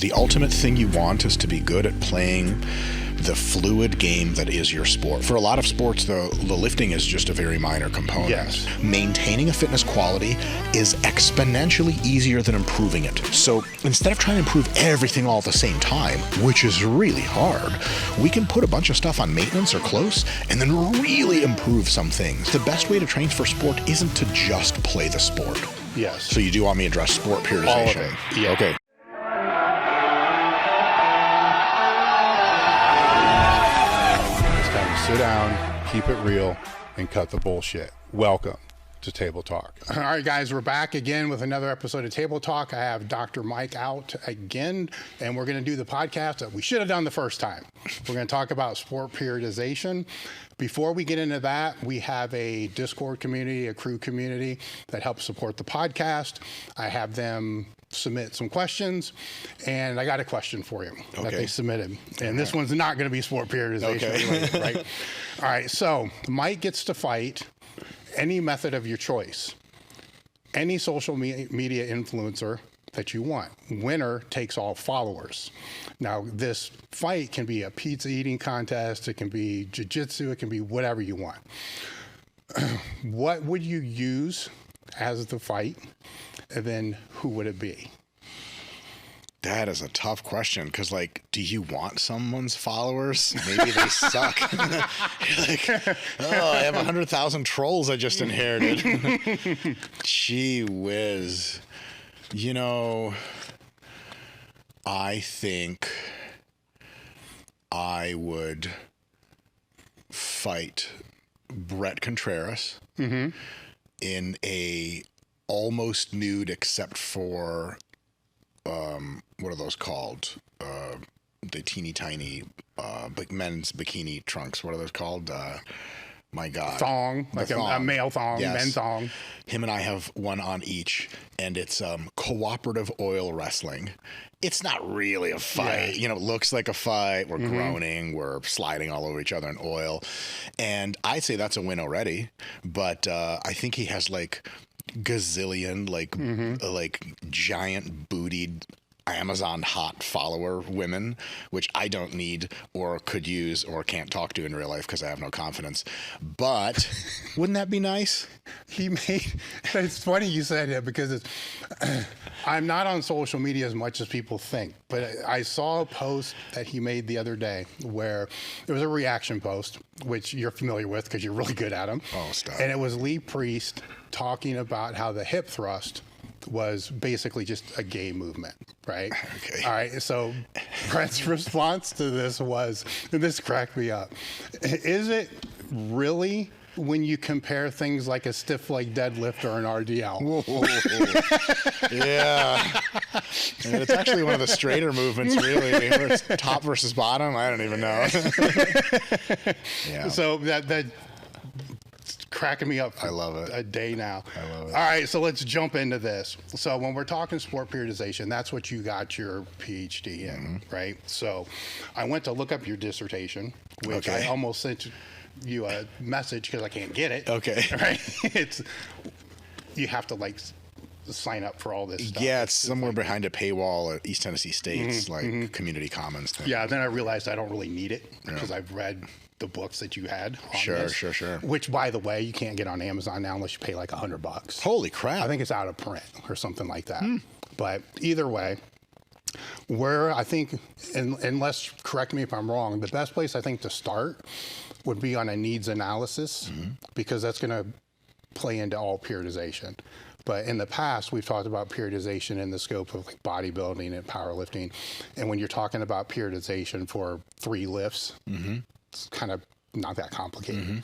The ultimate thing you want is to be good at playing the fluid game that is your sport. For a lot of sports, the lifting is just a very minor component. Yes. Maintaining a fitness quality is exponentially easier than improving it. So instead of trying to improve everything all at the same time, which is really hard, we can put a bunch of stuff on maintenance or close and then really improve some things. The best way to train for sport isn't to just play the sport. Yes. So you do want me to address sport periodization? All of it. Yeah. Okay. Sit down, keep it real, and cut the bullshit. Welcome to Table Talk. All right, guys, we're back again with another episode of Table Talk. I have Dr. Mike out again, and we're going to do the podcast that we should have done the first time. We're going to talk about sport periodization. Before we get into that, we have a Discord community, a crew community that helps support the podcast. I have them submit some questions, and I got a question for you that they submitted. And this one's not going to be sport periodization related, right? All right, so Mike gets to fight any method of your choice, any social media influencer that you want. Winner takes all followers. Now, this fight can be a pizza eating contest, it can be jiu-jitsu, it can be whatever you want. What would you use as the fight? And then who would it be? That is a tough question because, like, do you want someone's followers? Maybe they suck. You're like, oh, I have 100,000 trolls I just inherited. Gee whiz. You know, I think I would fight Brett Contreras in a almost nude except for what are those called? The teeny tiny men's bikini trunks. What are those called? My God. Thong, like thong. A male thong, Yes. men's thong. Him and I have one on each, and it's cooperative oil wrestling. It's not really a fight. Yeah. You know, it looks like a fight. We're groaning. We're sliding all over each other in oil. And I'd say that's a win already. But I think he has like gazillion, like giant bootied Amazon hot follower women, which I don't need or could use or can't talk to in real life because I have no confidence. But wouldn't that be nice? It's funny you said it because I'm not on social media as much as people think, but I saw a post that he made the other day where it was a reaction post, which you're familiar with because you're really good at them. Oh, stop. And it was Lee Priest talking about how the hip thrust was basically just a gay movement, right? Okay. All right. So Brett's response to this was, and this cracked me up. Is it really when you compare things like a stiff leg deadlift or an RDL? Yeah. And it's actually one of the straighter movements, really. Where it's top versus bottom. I don't even know. Yeah. So that cracking me up. I love it. A day now. I love it. All right, so let's jump into this. So when we're talking sport periodization, that's what you got your Ph.D. in, right? So I went to look up your dissertation, which I almost sent you a message because I can't get it. Okay. Right? You have to like sign up for all this stuff. Yeah, it's somewhere behind a paywall at East Tennessee State's Community Commons thing. Yeah, then I realized I don't really need it because I've read the books that you had on this. Sure. Which, by the way, you can't get on Amazon now unless you pay like $100. Holy crap. I think it's out of print or something like that. But either way, where I think, unless, correct me if I'm wrong, the best place I think to start would be on a needs analysis because that's going to play into all periodization. But in the past, we've talked about periodization in the scope of like bodybuilding and powerlifting. And when you're talking about periodization for 3 lifts, it's kind of not that complicated.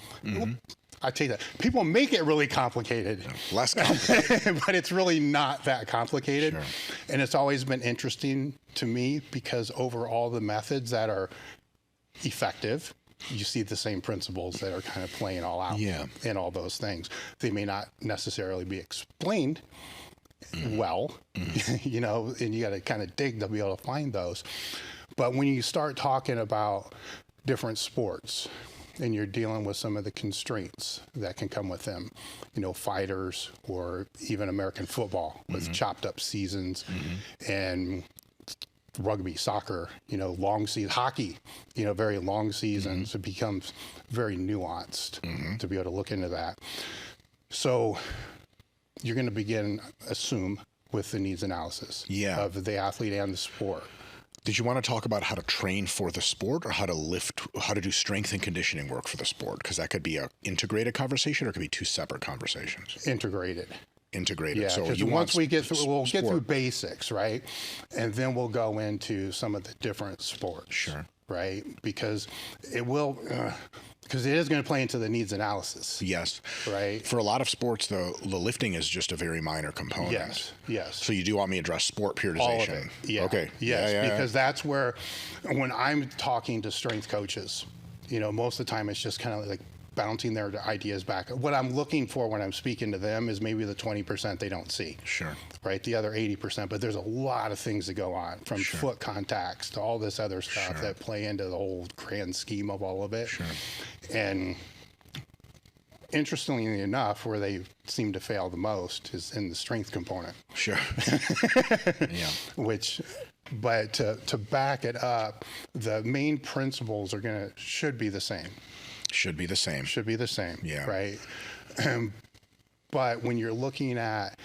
I tell you that. People make it really complicated. Less complicated. But it's really not that complicated. Sure. And it's always been interesting to me because over all the methods that are effective, you see the same principles that are kind of playing all out in all those things. They may not necessarily be explained well, you know, and you got to kind of dig to be able to find those. But when you start talking about different sports and you're dealing with some of the constraints that can come with them, you know, fighters or even American football with chopped up seasons and rugby, soccer, long season, hockey, very long seasons. It becomes very nuanced to be able to look into that. So you're going to assume with the needs analysis of the athlete and the sport. Did you want to talk about how to train for the sport, or how to do strength and conditioning work for the sport? Because that could be an integrated conversation, or it could be two separate conversations. Integrated. Yeah, so once we get through, we'll get through basics, right? And then we'll go into some of the different sports. Sure. Right? Because it will, because it is going to play into the needs analysis. Yes. Right? For a lot of sports, the lifting is just a very minor component. Yes. So you do want me to address sport periodization? All of it. Yeah. Okay. Yes, because that's where, when I'm talking to strength coaches, most of the time it's just kind of like bouncing their ideas back. What I'm looking for when I'm speaking to them is maybe the 20% they don't see. Sure. Right? The other 80%. But there's a lot of things that go on, from foot contacts to all this other stuff that play into the whole grand scheme of all of it. Sure. And interestingly enough, where they seem to fail the most is in the strength component. Sure. But to back it up, the main principles should be the same. Should be the same. Yeah. Right. But when you're looking at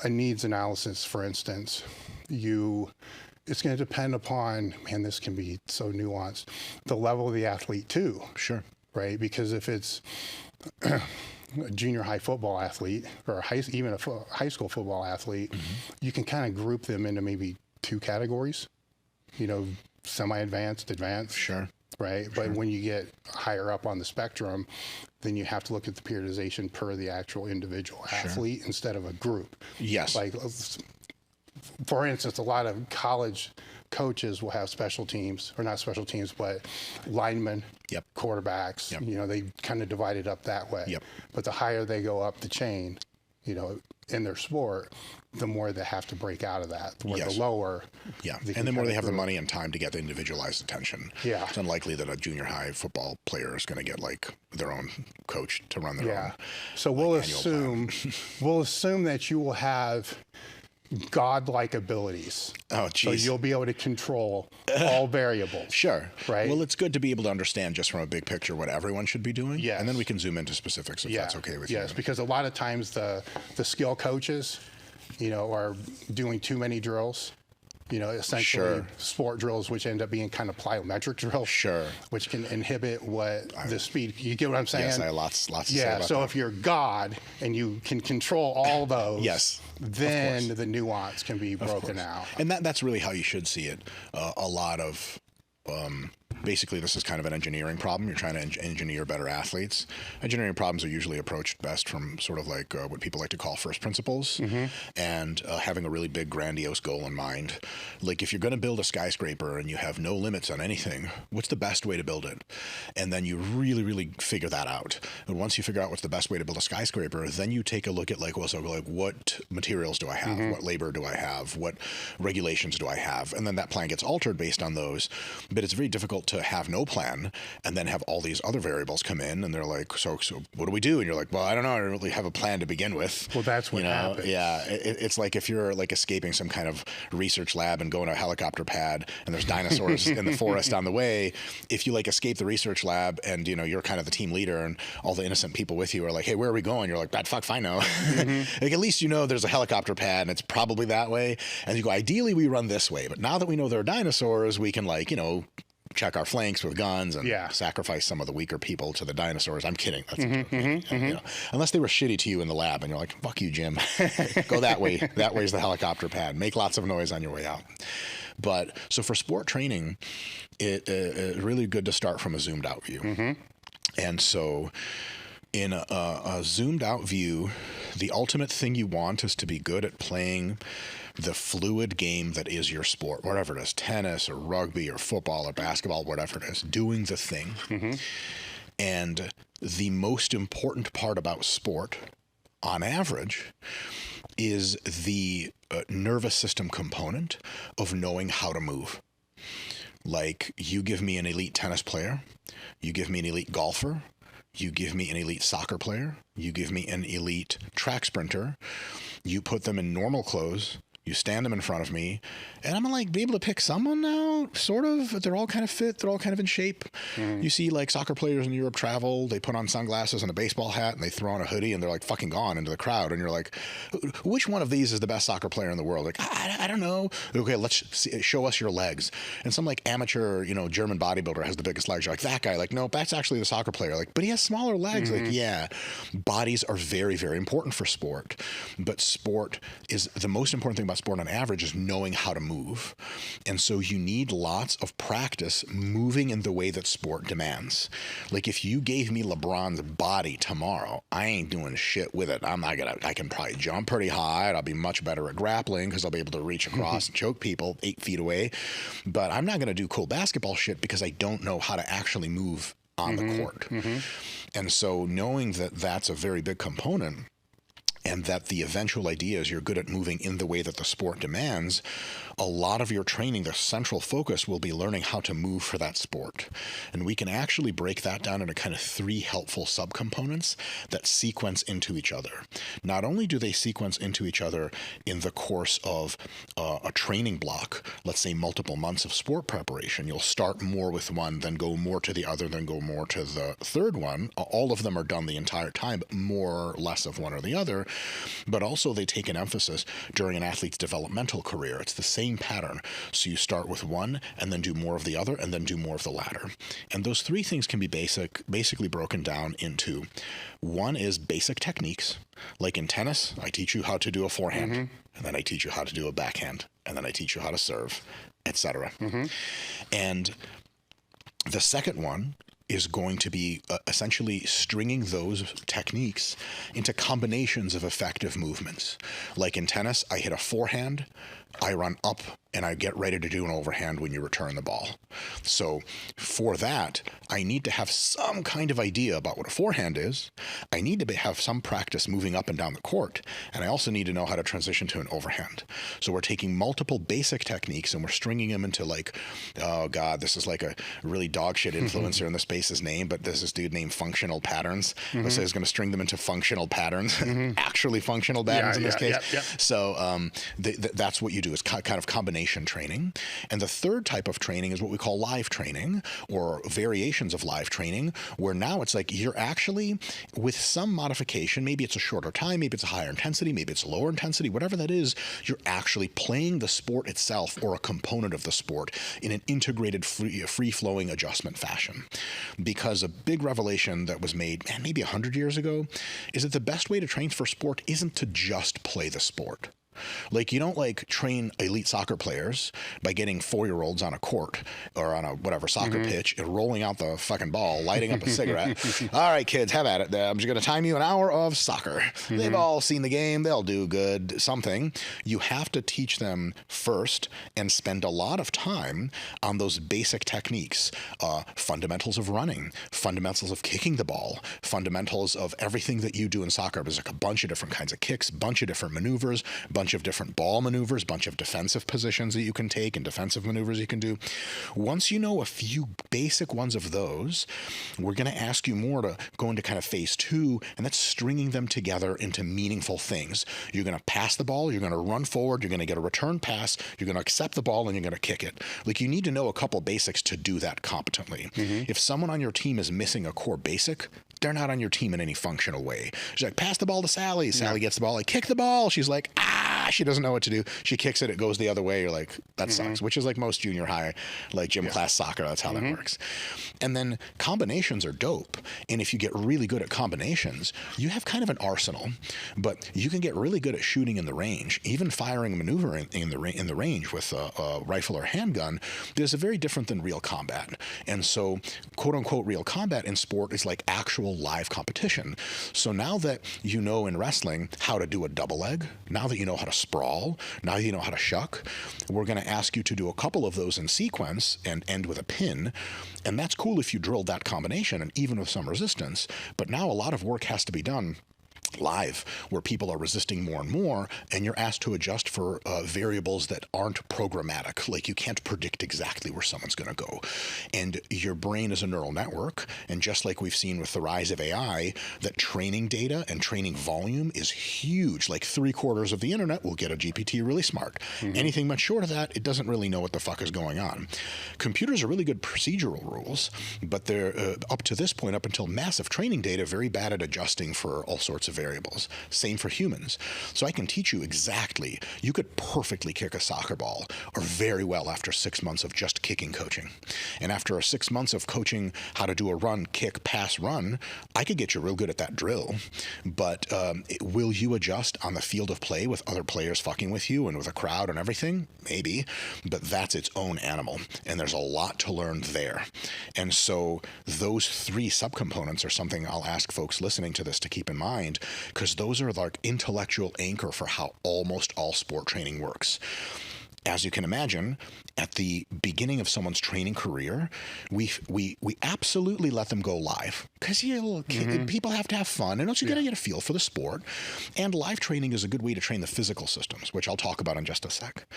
a needs analysis, for instance, it's going to depend upon, this can be so nuanced, the level of the athlete too. Sure. Right. Because if it's a junior high football athlete, or even a high school football athlete, you can kind of group them into maybe two categories, semi-advanced, advanced. Sure. Right. But when you get higher up on the spectrum, then you have to look at the periodization per the actual individual athlete instead of a group. Yes. Like, for instance, a lot of college coaches will have special teams, or not special teams, but linemen, quarterbacks. They kind of divide it up that way. But the higher they go up the chain, in their sport, the more they have to break out of that. The lower. And the more they have the money and time to get the individualized attention. It's unlikely that a junior high football player is going to get like their own coach to run their own. So we'll assume that you will have godlike abilities. Oh, geez. So you'll be able to control all variables. Sure. Right. Well, it's good to be able to understand just from a big picture what everyone should be doing. Yes. And then we can zoom into specifics if that's okay with you. Yes, because a lot of times the skill coaches, are doing too many drills. Essentially sport drills, which end up being kind of plyometric drills. Sure. Which can inhibit the speed. You get what I'm saying? Yes, I have lots to say about so that. if you're God and you can control all those, then the nuance can be broken out. And that's really how you should see it. A lot of basically, this is kind of an engineering problem. You're trying to engineer better athletes. Engineering problems are usually approached best from sort of like what people like to call first principles, and having a really big, grandiose goal in mind. Like if you're going to build a skyscraper and you have no limits on anything, what's the best way to build it? And then you really, really figure that out. And once you figure out what's the best way to build a skyscraper, then you take a look at what materials do I have? What labor do I have? What regulations do I have? And then that plan gets altered based on those. But it's very difficult to have no plan and then have all these other variables come in, and they're like, so what do we do? And you're like, well, I don't know. I don't really have a plan to begin with. Well, that's what happens. Yeah. It's like if you're like escaping some kind of research lab and going to a helicopter pad and there's dinosaurs in the forest on the way. If you like escape the research lab and, you're kind of the team leader and all the innocent people with you are like, hey, where are we going? You're like, that fuck if I know. Like, at least there's a helicopter pad and it's probably that way. And you go, ideally we run this way. But now that we know there are dinosaurs, we can check our flanks with guns and sacrifice some of the weaker people to the dinosaurs. I'm kidding. That's unless they were shitty to you in the lab and you're like, fuck you, Jim. Go that way. That way's the helicopter pad. Make lots of noise on your way out. But so for sport training, it's really good to start from a zoomed out view. And so in a zoomed out view, the ultimate thing you want is to be good at playing the fluid game that is your sport, whatever it is, tennis or rugby or football or basketball, whatever it is, doing the thing. And the most important part about sport, on average, is the nervous system component of knowing how to move. Like, you give me an elite tennis player, you give me an elite golfer, you give me an elite soccer player, you give me an elite track sprinter, you put them in normal clothes, You stand them in front of me, and I'm gonna like be able to pick someone now, sort of. They're all kind of fit. They're all kind of in shape. You see like soccer players in Europe travel. They put on sunglasses and a baseball hat, and they throw on a hoodie, and they're like fucking gone into the crowd. And you're like, which one of these is the best soccer player in the world? Like, I don't know. Okay, let's see, show us your legs. And some like amateur, German bodybuilder has the biggest legs. You're like, that guy. Like, no, that's actually the soccer player. Like, but he has smaller legs. Like, yeah, bodies are very, very important for sport. But sport is the most important thing about sport on average is knowing how to move. And so you need lots of practice moving in the way that sport demands. Like if you gave me LeBron's body tomorrow, I ain't doing shit with it. I can probably jump pretty high. I'll be much better at grappling because I'll be able to reach across and choke people 8 feet away. But I'm not going to do cool basketball shit because I don't know how to actually move on the court. And so knowing that that's a very big component, and that the eventual idea is you're good at moving in the way that the sport demands, a lot of your training, the central focus will be learning how to move for that sport. And we can actually break that down into kind of 3 helpful subcomponents that sequence into each other. Not only do they sequence into each other in the course of a training block, let's say multiple months of sport preparation, you'll start more with one, then go more to the other, then go more to the third one. All of them are done the entire time, but more or less of one or the other. But also they take an emphasis during an athlete's developmental career. It's the same pattern. So you start with one and then do more of the other and then do more of the latter. And those 3 things can be basically broken down into, one is basic techniques. Like in tennis, I teach you how to do a forehand, and then I teach you how to do a backhand, and then I teach you how to serve, etc. And the second one is going to be essentially stringing those techniques into combinations of effective movements. Like in tennis, I hit a forehand, I run up, and I get ready to do an overhand when you return the ball. So for that, I need to have some kind of idea about what a forehand is. I need to have some practice moving up and down the court. And I also need to know how to transition to an overhand. So we're taking multiple basic techniques and we're stringing them into like, oh God, this is like a really dog shit influencer in the space's name, but there's this dude named Functional Patterns. So he's going to string them into functional patterns, actually functional patterns in this case. So that's what you do, is kind of combination training. And the third type of training is what we call live training, or variations of live training, where now it's like you're actually, with some modification, maybe it's a shorter time, maybe it's a higher intensity, maybe it's a lower intensity, whatever that is, you're actually playing the sport itself or a component of the sport in an integrated, free-flowing adjustment fashion. Because a big revelation that was made, maybe 100 years ago, is that the best way to train for sport isn't to just play the sport. Like, you don't like train elite soccer players by getting 4-year-olds on a court or on a whatever soccer pitch and rolling out the fucking ball, lighting up a cigarette. All right, kids, have at it. I'm just going to time you an hour of soccer. They've all seen the game. They'll do good something. You have to teach them first and spend a lot of time on those basic techniques, fundamentals of running, fundamentals of kicking the ball, fundamentals of everything that you do in soccer. There's like a bunch of different kinds of kicks, bunch of different maneuvers, bunch of different ball maneuvers, bunch of defensive positions that you can take and defensive maneuvers you can do. Once you know a few basic ones of those, we're going to ask you more to go into kind of phase 2, and that's stringing them together into meaningful things. You're going to pass the ball, you're going to run forward, you're going to get a return pass, you're going to accept the ball, and you're going to kick it. Like, you need to know a couple basics to do that competently. If someone on your team is missing a core basic, they're not on your team in any functional way. She's like, pass the ball to Sally. Sally gets the ball. Like, kick the ball. She's like, she doesn't know what to do. She kicks it. It goes the other way. You're like, that sucks, which is like most junior high, like gym class soccer. That's how that works. And then combinations are dope. And if you get really good at combinations, you have kind of an arsenal, but you can get really good at shooting in the range, even firing a maneuver in the range with a rifle or handgun. There's a very different than real combat. And so, quote unquote, real combat in sport is like actual live competition. So now that you know in wrestling how to do a double leg, now that you know how to sprawl, now you know how to shuck, we're going to ask you to do a couple of those in sequence and end with a pin. And that's cool if you drilled that combination and even with some resistance. But now a lot of work has to be done live, where people are resisting more and more, and you're asked to adjust for variables that aren't programmatic. Like, you can't predict exactly where someone's going to go. And your brain is a neural network, and just like we've seen with the rise of AI, that training data and training volume is huge. Like, 3/4 of the internet will get a GPT really smart. Anything much short of that, it doesn't really know what the fuck is going on. Computers are really good procedural rules, but they're, up to this point, up until massive training data, very bad at adjusting for all sorts of variables. Same for humans. So I can teach you exactly. You could perfectly kick a soccer ball, or very well, after 6 months of just kicking coaching. And after 6 months of coaching how to do a run, kick, pass, run, I could get you real good at that drill. But will you adjust on the field of play with other players fucking with you and with a crowd and everything? Maybe. But that's its own animal. And there's a lot to learn there. And so those 3 subcomponents are something I'll ask folks listening to this to keep in mind, because those are like intellectual anchor for how almost all sport training works. As you can imagine, at the beginning of someone's training career, we absolutely let them go live, because people have to have fun, and also you got to get a feel for the sport. And live training is a good way to train the physical systems, which I'll talk about in just a sec.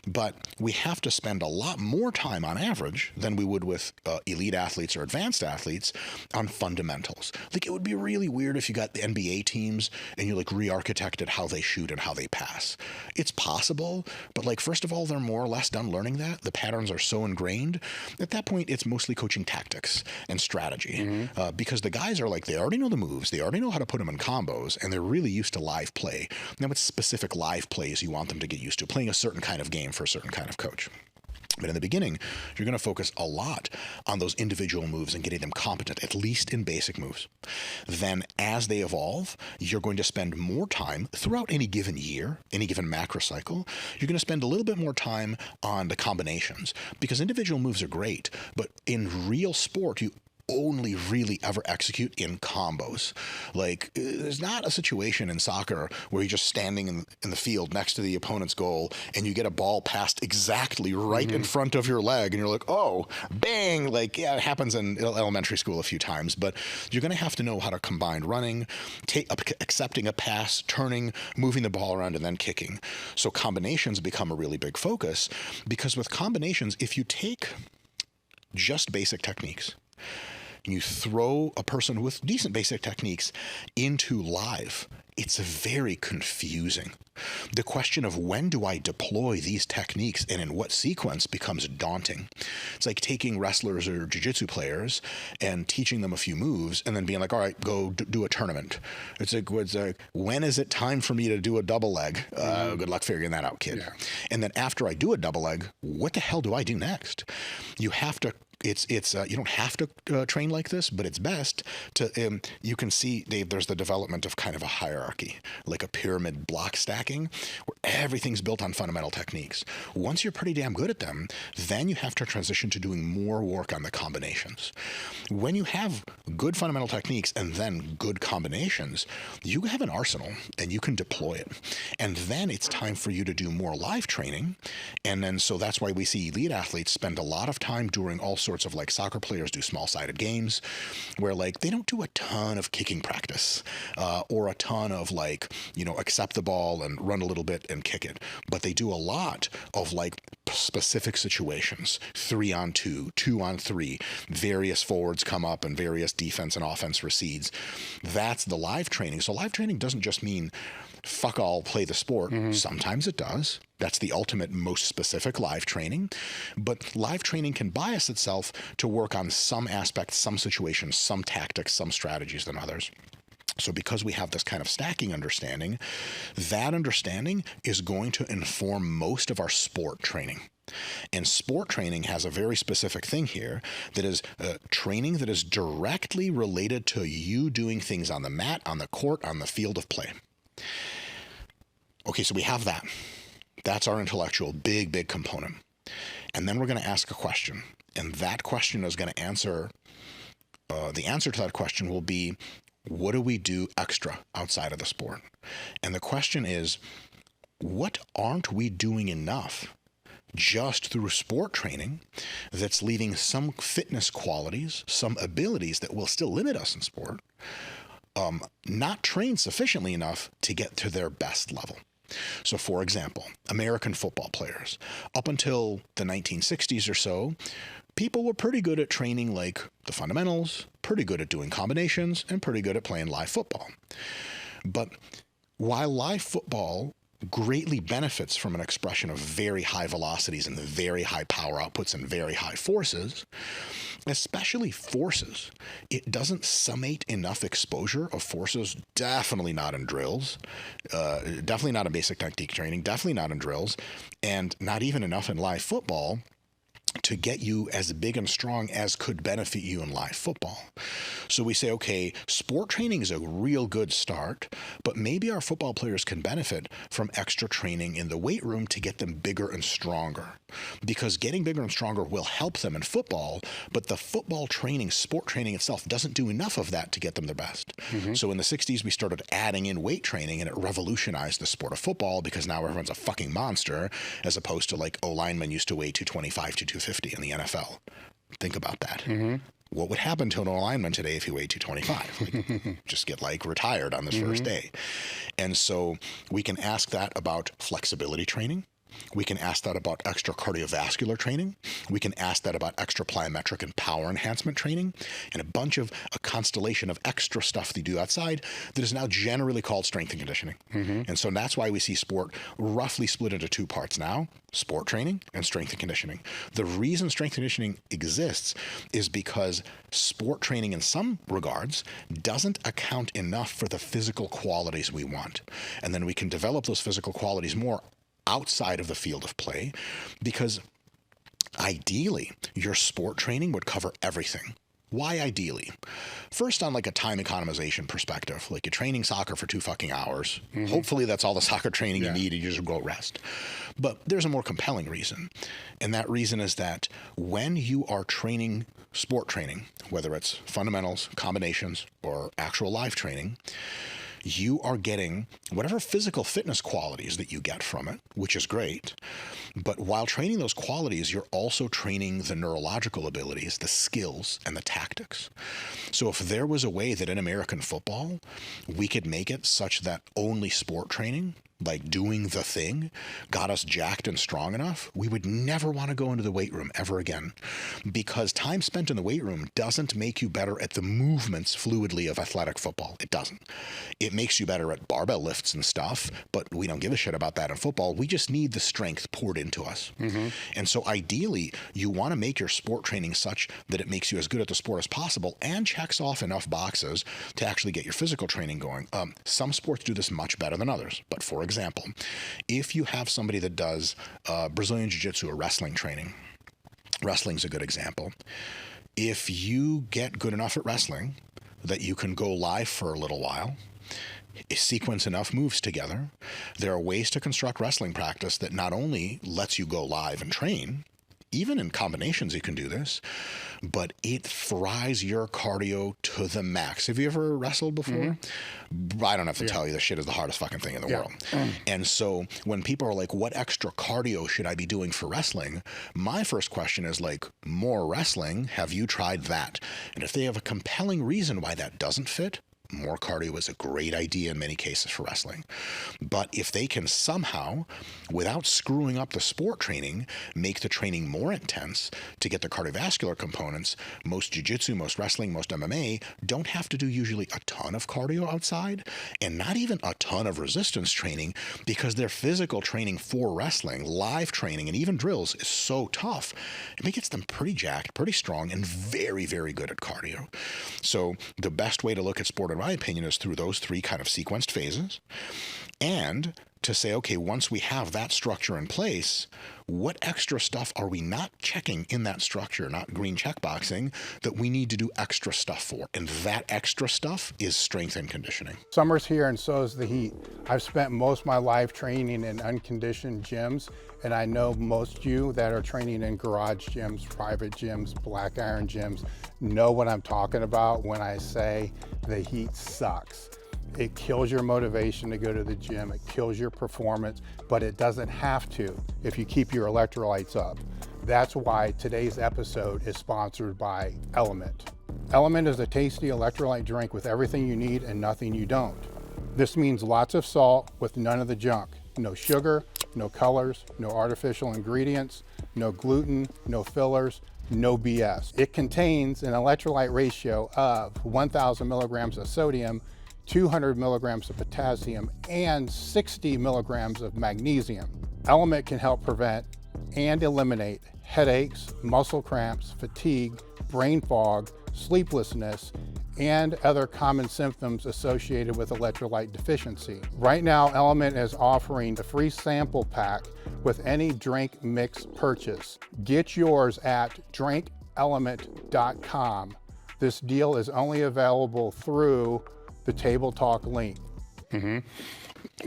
But we have to spend a lot more time on average than we would with elite athletes or advanced athletes on fundamentals. Like, it would be really weird if you got the NBA teams and you like re-architected how they shoot and how they pass. It's possible, but like, first of all, they're more or less done learning that. The patterns are so ingrained. At that point, it's mostly coaching tactics and strategy, because the guys are like, they already know the moves, they already know how to put them in combos, and they're really used to live play. Now, it's specific live plays you want them to get used to, playing a certain kind of game for a certain kind of coach. But in the beginning, you're going to focus a lot on those individual moves and getting them competent, at least in basic moves. Then, as they evolve, you're going to spend more time throughout any given year, any given macro cycle. You're going to spend a little bit more time on the combinations, because individual moves are great, but in real sport, you only really ever execute in combos. Like, there's not a situation in soccer where you're just standing in the field next to the opponent's goal and you get a ball passed exactly right in front of your leg and you're like, oh, bang. Like, yeah, it happens in elementary school a few times, but you're going to have to know how to combine running, accepting a pass, turning, moving the ball around, and then kicking. So combinations become a really big focus, because with combinations, if you take just basic techniques, and you throw a person with decent basic techniques into live, it's very confusing. The question of when do I deploy these techniques and in what sequence becomes daunting. It's like taking wrestlers or jiu-jitsu players and teaching them a few moves and then being like, all right, go do a tournament. It's like, when is it time for me to do a double leg? Good luck figuring that out, kid. Yeah. And then after I do a double leg, what the hell do I do next? You have to you don't have to train like this, but it's best to, you can see, Dave, there's the development of kind of a hierarchy, like a pyramid block stacking, where everything's built on fundamental techniques. Once you're pretty damn good at them, then you have to transition to doing more work on the combinations. When you have good fundamental techniques and then good combinations, you have an arsenal and you can deploy it. And then it's time for you to do more live training. And then, so that's why we see elite athletes spend a lot of time during all sorts of, like, soccer players do small-sided games where, like, they don't do a ton of kicking practice or a ton of, like, accept the ball and run a little bit and kick it, but they do a lot of, like, specific situations, 3-on-2, 2-on-3, various forwards come up and various defense and offense recedes. That's the live training. So live training doesn't just mean fuck all, play the sport. Sometimes it does. That's the ultimate, most specific live training. But live training can bias itself to work on some aspects, some situations, some tactics, some strategies than others. So because we have this kind of stacking understanding, that understanding is going to inform most of our sport training. And sport training has a very specific thing here that is training that is directly related to you doing things on the mat, on the court, on the field of play. Okay, so we have that. That's our intellectual big component. And then we're going to ask a question. And that question is going to answer, the answer to that question will be, what do we do extra outside of the sport? And the question is, what aren't we doing enough just through sport training that's leaving some fitness qualities, some abilities that will still limit us in sport, not trained sufficiently enough to get to their best level. So, for example, American football players, up until the 1960s or so, people were pretty good at training like the fundamentals, pretty good at doing combinations, and pretty good at playing live football. But while live football greatly benefits from an expression of very high velocities and very high power outputs and very high forces, especially forces, it doesn't summate enough exposure of forces, definitely not in drills, definitely not in basic technique training, definitely not in drills, and not even enough in live football to get you as big and strong as could benefit you in live football. So we say, okay, sport training is a real good start, but maybe our football players can benefit from extra training in the weight room to get them bigger and stronger. Because getting bigger and stronger will help them in football, but the football training, sport training itself, doesn't do enough of that to get them their best. So in the 60s, we started adding in weight training, and it revolutionized the sport of football because now everyone's a fucking monster, as opposed to like O-linemen used to weigh 225 to 250 in the NFL. Think about that. What would happen to an O-lineman today if he weighed 225? Like, just get like retired on this first day. And so we can ask that about flexibility training. We can ask that about extra cardiovascular training. We can ask that about extra plyometric and power enhancement training, and a constellation of extra stuff that you do outside that is now generally called strength and conditioning. And so that's why we see sport roughly split into two parts now: sport training and strength and conditioning. The reason strength and conditioning exists is because sport training in some regards doesn't account enough for the physical qualities we want. And then we can develop those physical qualities more outside of the field of play, because ideally your sport training would cover everything. Why ideally? First, on like a time economization perspective, like you're training soccer for 2 fucking hours. Hopefully that's all the soccer training you need, and you just go rest. But there's a more compelling reason. And that reason is that when you are training sport training, whether it's fundamentals, combinations, or actual live training, you are getting whatever physical fitness qualities that you get from it, which is great. But while training those qualities, you're also training the neurological abilities, the skills, and the tactics. So if there was a way that in American football, we could make it such that only sport training, like doing the thing, got us jacked and strong enough, we would never want to go into the weight room ever again. Because time spent in the weight room doesn't make you better at the movements fluidly of athletic football. It doesn't. It makes you better at barbell lifts and stuff, but we don't give a shit about that in football. We just need the strength poured into us. And so ideally, you want to make your sport training such that it makes you as good at the sport as possible and checks off enough boxes to actually get your physical training going. Some sports do this much better than others, but for example, if you have somebody that does Brazilian Jiu-Jitsu or wrestling training, wrestling's a good example. If you get good enough at wrestling that you can go live for a little while, sequence enough moves together, there are ways to construct wrestling practice that not only lets you go live and train, even in combinations you can do this, but it fries your cardio to the max. Have you ever wrestled before? I don't have to tell you, this shit is the hardest fucking thing in the world. And so when people are like, what extra cardio should I be doing for wrestling? My first question is like, more wrestling, have you tried that? And if they have a compelling reason why that doesn't fit, more cardio is a great idea in many cases for wrestling. But if they can somehow, without screwing up the sport training, make the training more intense to get the cardiovascular components, most jiu-jitsu, most wrestling, most MMA don't have to do usually a ton of cardio outside, and not even a ton of resistance training, because their physical training for wrestling, live training, and even drills is so tough. It gets them pretty jacked, pretty strong, and very, very good at cardio. So the best way to look at sport, in my opinion, is through those three kind of sequenced phases, and to say, okay, once we have that structure in place, what extra stuff are we not checking in that structure, not green checkboxing, that we need to do extra stuff for? And that extra stuff is strength and conditioning. Summer's here and so is the heat. I've spent most of my life training in unconditioned gyms, and I know most of you that are training in garage gyms, private gyms, black iron gyms, know what I'm talking about when I say the heat sucks. It kills your motivation to go to the gym, it kills your performance, but it doesn't have to if you keep your electrolytes up. That's why today's episode is sponsored by Element. Element is a tasty electrolyte drink with everything you need and nothing you don't. This means lots of salt with none of the junk. No sugar, no colors, no artificial ingredients, no gluten, no fillers, no BS. It contains an electrolyte ratio of 1,000 milligrams of sodium, 200 milligrams of potassium, and 60 milligrams of magnesium. Element can help prevent and eliminate headaches, muscle cramps, fatigue, brain fog, sleeplessness, and other common symptoms associated with electrolyte deficiency. Right now, Element is offering a free sample pack with any drink mix purchase. Get yours at drinkelement.com. This deal is only available through the Table Talk link.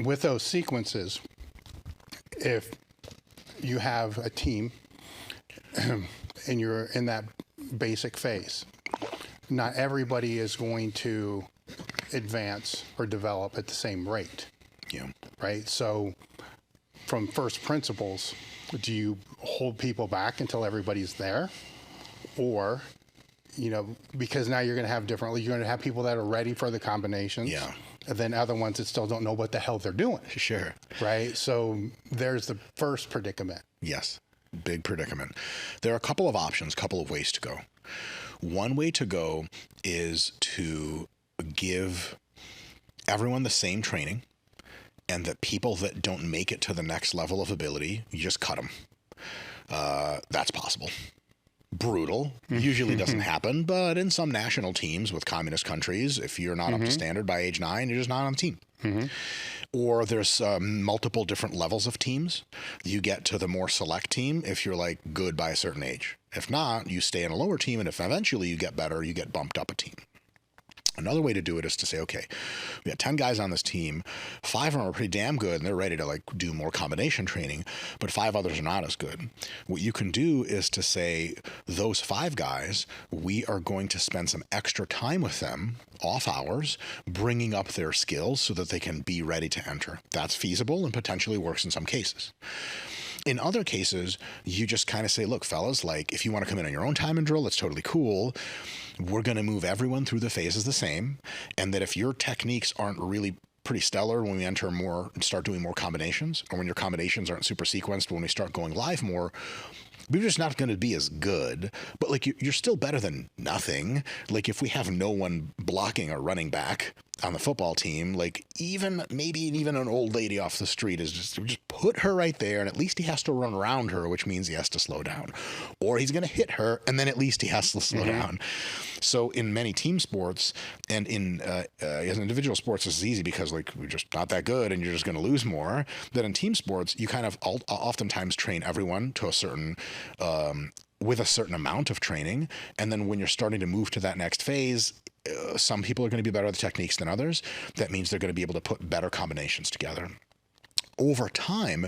With those sequences, if you have a team and you're in that basic phase, not everybody is going to advance or develop at the same rate. Yeah. Right? So from first principles, do you hold people back until everybody's there? Or, you know, because now you're going to have differently, you're going to have people that are ready for the combinations. Yeah. And then other ones that still don't know what the hell they're doing. Sure. Right? So there's the first predicament. Yes. Big predicament. There are a couple of options, couple of ways to go. One way to go is to give everyone the same training, and the people that don't make it to the next level of ability, you just cut them. That's possible. Brutal. Usually doesn't happen, but in some national teams with communist countries, if you're not up to standard by age 9, you're just not on the team. Or there's multiple different levels of teams. You get to the more select team if you're like good by a certain age. If not, you stay in a lower team, and if eventually you get better, you get bumped up a team. Another way to do it is to say, okay, we got 10 guys on this team, 5 of them are pretty damn good and they're ready to like do more combination training, but 5 others are not as good. What you can do is to say, those 5 guys, we are going to spend some extra time with them, off hours, bringing up their skills so that they can be ready to enter. That's feasible and potentially works in some cases. In other cases, you just kind of say, look, fellas, like if you want to come in on your own time and drill, that's totally cool. We're going to move everyone through the phases the same. And that if your techniques aren't really pretty stellar when we enter more and start doing more combinations, or when your combinations aren't super sequenced, when we start going live more, we're just not going to be as good, but like you're still better than nothing. Like if we have no one blocking or running back on the football team, like maybe even an old lady off the street is just put her right there, and at least he has to run around her, which means he has to slow down, or he's going to hit her, and then at least he has to slow down. So in many team sports and in as individual sports, this is easy because like we're just not that good, and you're just going to lose more. But in team sports, you kind of oftentimes train everyone to a certain with a certain amount of training, and then when you're starting to move to that next phase, some people are going to be better at the techniques than others. That means they're going to be able to put better combinations together. Over time,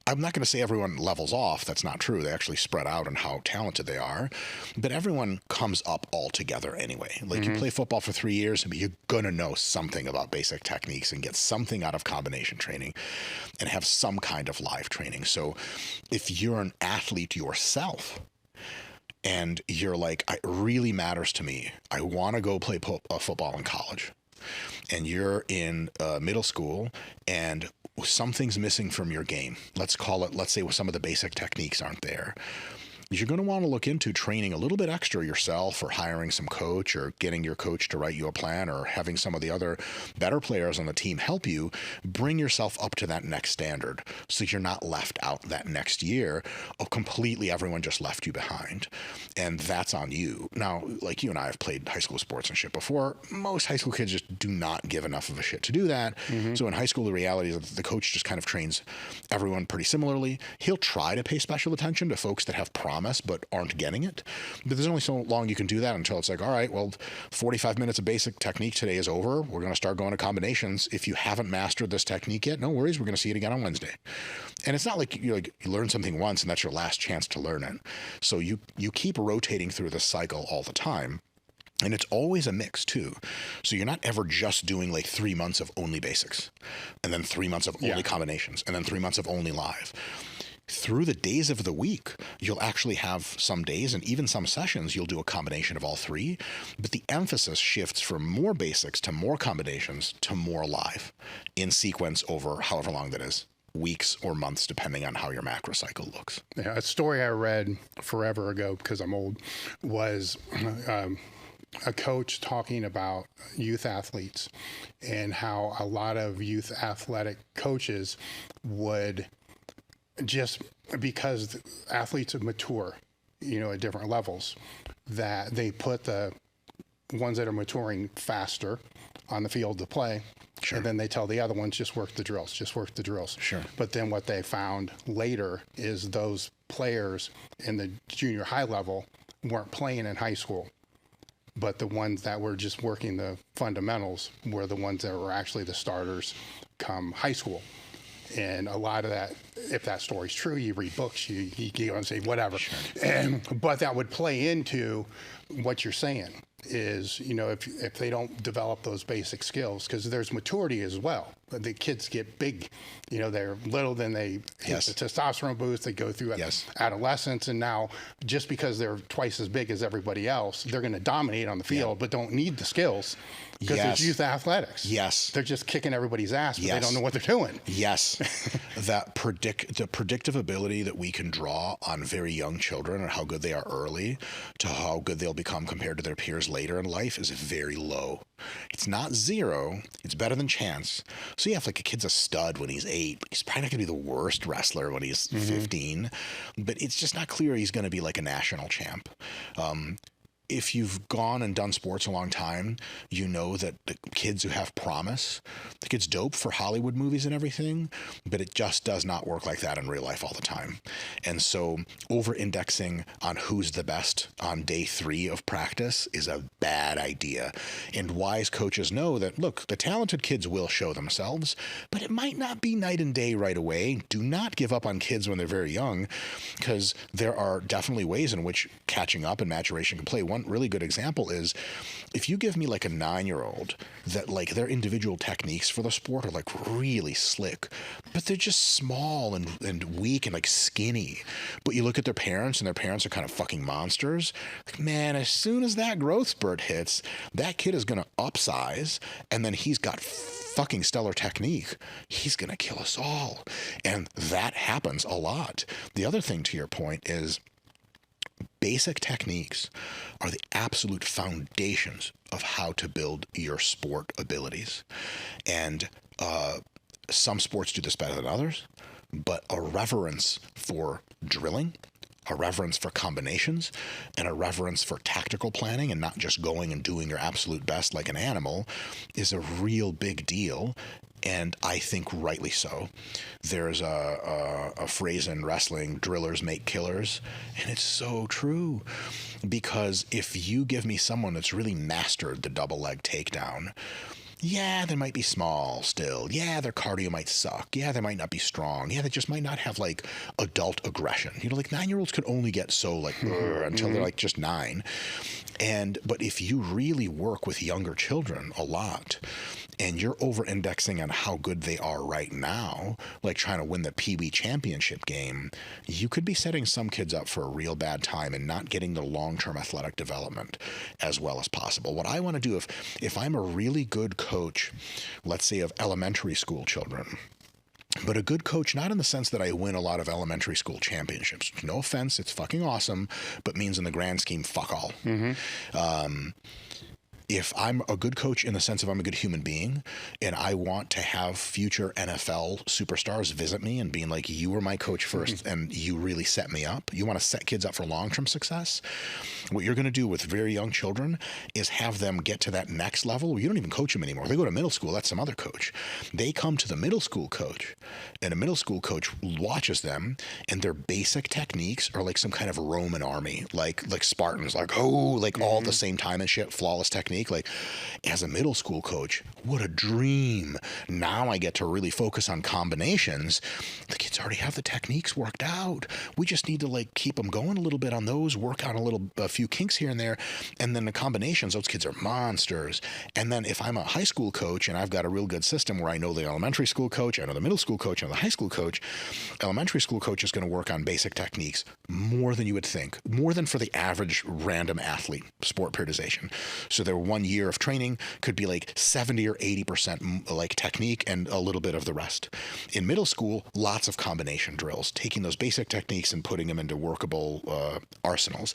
I'm not going to say everyone levels off. That's not true. They actually spread out on how talented they are. But everyone comes up all together anyway. Like you play football for 3 years, but you're going to know something about basic techniques and get something out of combination training and have some kind of live training. So if you're an athlete yourself, and you're like, it really matters to me, I want to go play football in college, and you're in middle school and something's missing from your game. Let's say some of the basic techniques aren't there. You're going to want to look into training a little bit extra yourself, or hiring some coach, or getting your coach to write you a plan, or having some of the other better players on the team help you bring yourself up to that next standard, so you're not left out that next year of completely everyone just left you behind. And that's on you. Now, like you and I have played high school sports and shit before. Most high school kids just do not give enough of a shit to do that. So in high school, the reality is that the coach just kind of trains everyone pretty similarly. He'll try to pay special attention to folks that have promise but aren't getting it. But there's only so long you can do that until it's like, all right, well, 45 minutes of basic technique today is over. We're going to start going to combinations. If you haven't mastered this technique yet, no worries. We're going to see it again on Wednesday. And it's not like you learn something once and that's your last chance to learn it. So you keep rotating through this cycle all the time. And it's always a mix too. So you're not ever just doing like 3 months of only basics, and then 3 months of only combinations, and then 3 months of only live. through the days of the week, you'll actually have some days and even some sessions, you'll do a combination of all three, but the emphasis shifts from more basics to more combinations to more live in sequence over however long that is, weeks or months, depending on how your macro cycle looks. Yeah, a story I read forever ago, because I'm old, was a coach talking about youth athletes and how a lot of youth athletic coaches would, just because the athletes mature, at different levels, that they put the ones that are maturing faster on the field to play. Sure. And then they tell the other ones, just work the drills. Sure. But then what they found later is those players in the junior high level weren't playing in high school. But the ones that were just working the fundamentals were the ones that were actually the starters come high school. And a lot of that, if that story's true, you read books, you go and say whatever. Sure. But that would play into what you're saying is, if they don't develop those basic skills, because there's maturity as well. The kids get big, they're little, then they hit the testosterone boost, they go through adolescence, and now just because they're twice as big as everybody else, they're going to dominate on the field, but don't need the skills. Because it's youth athletics. Yes. They're just kicking everybody's ass, but they don't know what they're doing. Yes. The predictive ability that we can draw on very young children and how good they are early to how good they'll become compared to their peers later in life is very low. It's not zero. It's better than chance. So yeah, if like a kid's a stud when he's 8, but he's probably not going to be the worst wrestler when he's 15. But it's just not clear he's going to be like a national champ. If you've gone and done sports a long time, you know that the kids who have promise, the kids dope for Hollywood movies and everything, but it just does not work like that in real life all the time. And so over-indexing on who's the best on day 3 of practice is a bad idea. And wise coaches know that, look, the talented kids will show themselves, but it might not be night and day right away. Do not give up on kids when they're very young, because there are definitely ways in which catching up and maturation can play. One really good example is if you give me like a 9-year-old that like their individual techniques for the sport are like really slick, but they're just small and weak and like skinny. But you look at their parents and their parents are kind of fucking monsters. Like, man, as soon as that growth spurt hits, that kid is going to upsize, and then he's got fucking stellar technique. He's going to kill us all. And that happens a lot. The other thing to your point is basic techniques are the absolute foundations of how to build your sport abilities. And some sports do this better than others, but a reverence for drilling, a reverence for combinations, and a reverence for tactical planning and not just going and doing your absolute best like an animal is a real big deal. And I think rightly so. There's a phrase in wrestling, drillers make killers, and it's so true. Because if you give me someone that's really mastered the double leg takedown, yeah, they might be small still. Yeah, their cardio might suck. Yeah, they might not be strong. Yeah, they just might not have like adult aggression. Like 9-year-olds could only get so like until they're like just 9. But if you really work with younger children a lot, and you're over-indexing on how good they are right now, like trying to win the Pee Wee championship game, you could be setting some kids up for a real bad time and not getting the long-term athletic development as well as possible. What I want to do, if I'm a really good coach, let's say of elementary school children, but a good coach, not in the sense that I win a lot of elementary school championships. No offense, it's fucking awesome, but means in the grand scheme, fuck all. If I'm a good coach in the sense of I'm a good human being and I want to have future NFL superstars visit me and being like, you were my coach first and you really set me up. You want to set kids up for long-term success. What you're going to do with very young children is have them get to that next level where you don't even coach them anymore. They go to middle school, that's some other coach. They come to the middle school coach, and a middle school coach watches them, and their basic techniques are like some kind of Roman army, like Spartans, like all the same time and shit, flawless technique. technique. Like as a middle school coach, what a dream. Now I get to really focus on combinations. The kids already have the techniques worked out. We just need to like keep them going a little bit on those, work out a few kinks here and there. And then the combinations, those kids are monsters. And then if I'm a high school coach and I've got a real good system where I know the elementary school coach, I know the middle school coach, I know the high school coach, elementary school coach is going to work on basic techniques more than you would think, more than for the average random athlete, sport periodization. So their 1 year of training could be like 70 or 80% like technique and a little bit of the rest. In middle school, lots of combination drills, taking those basic techniques and putting them into workable arsenals.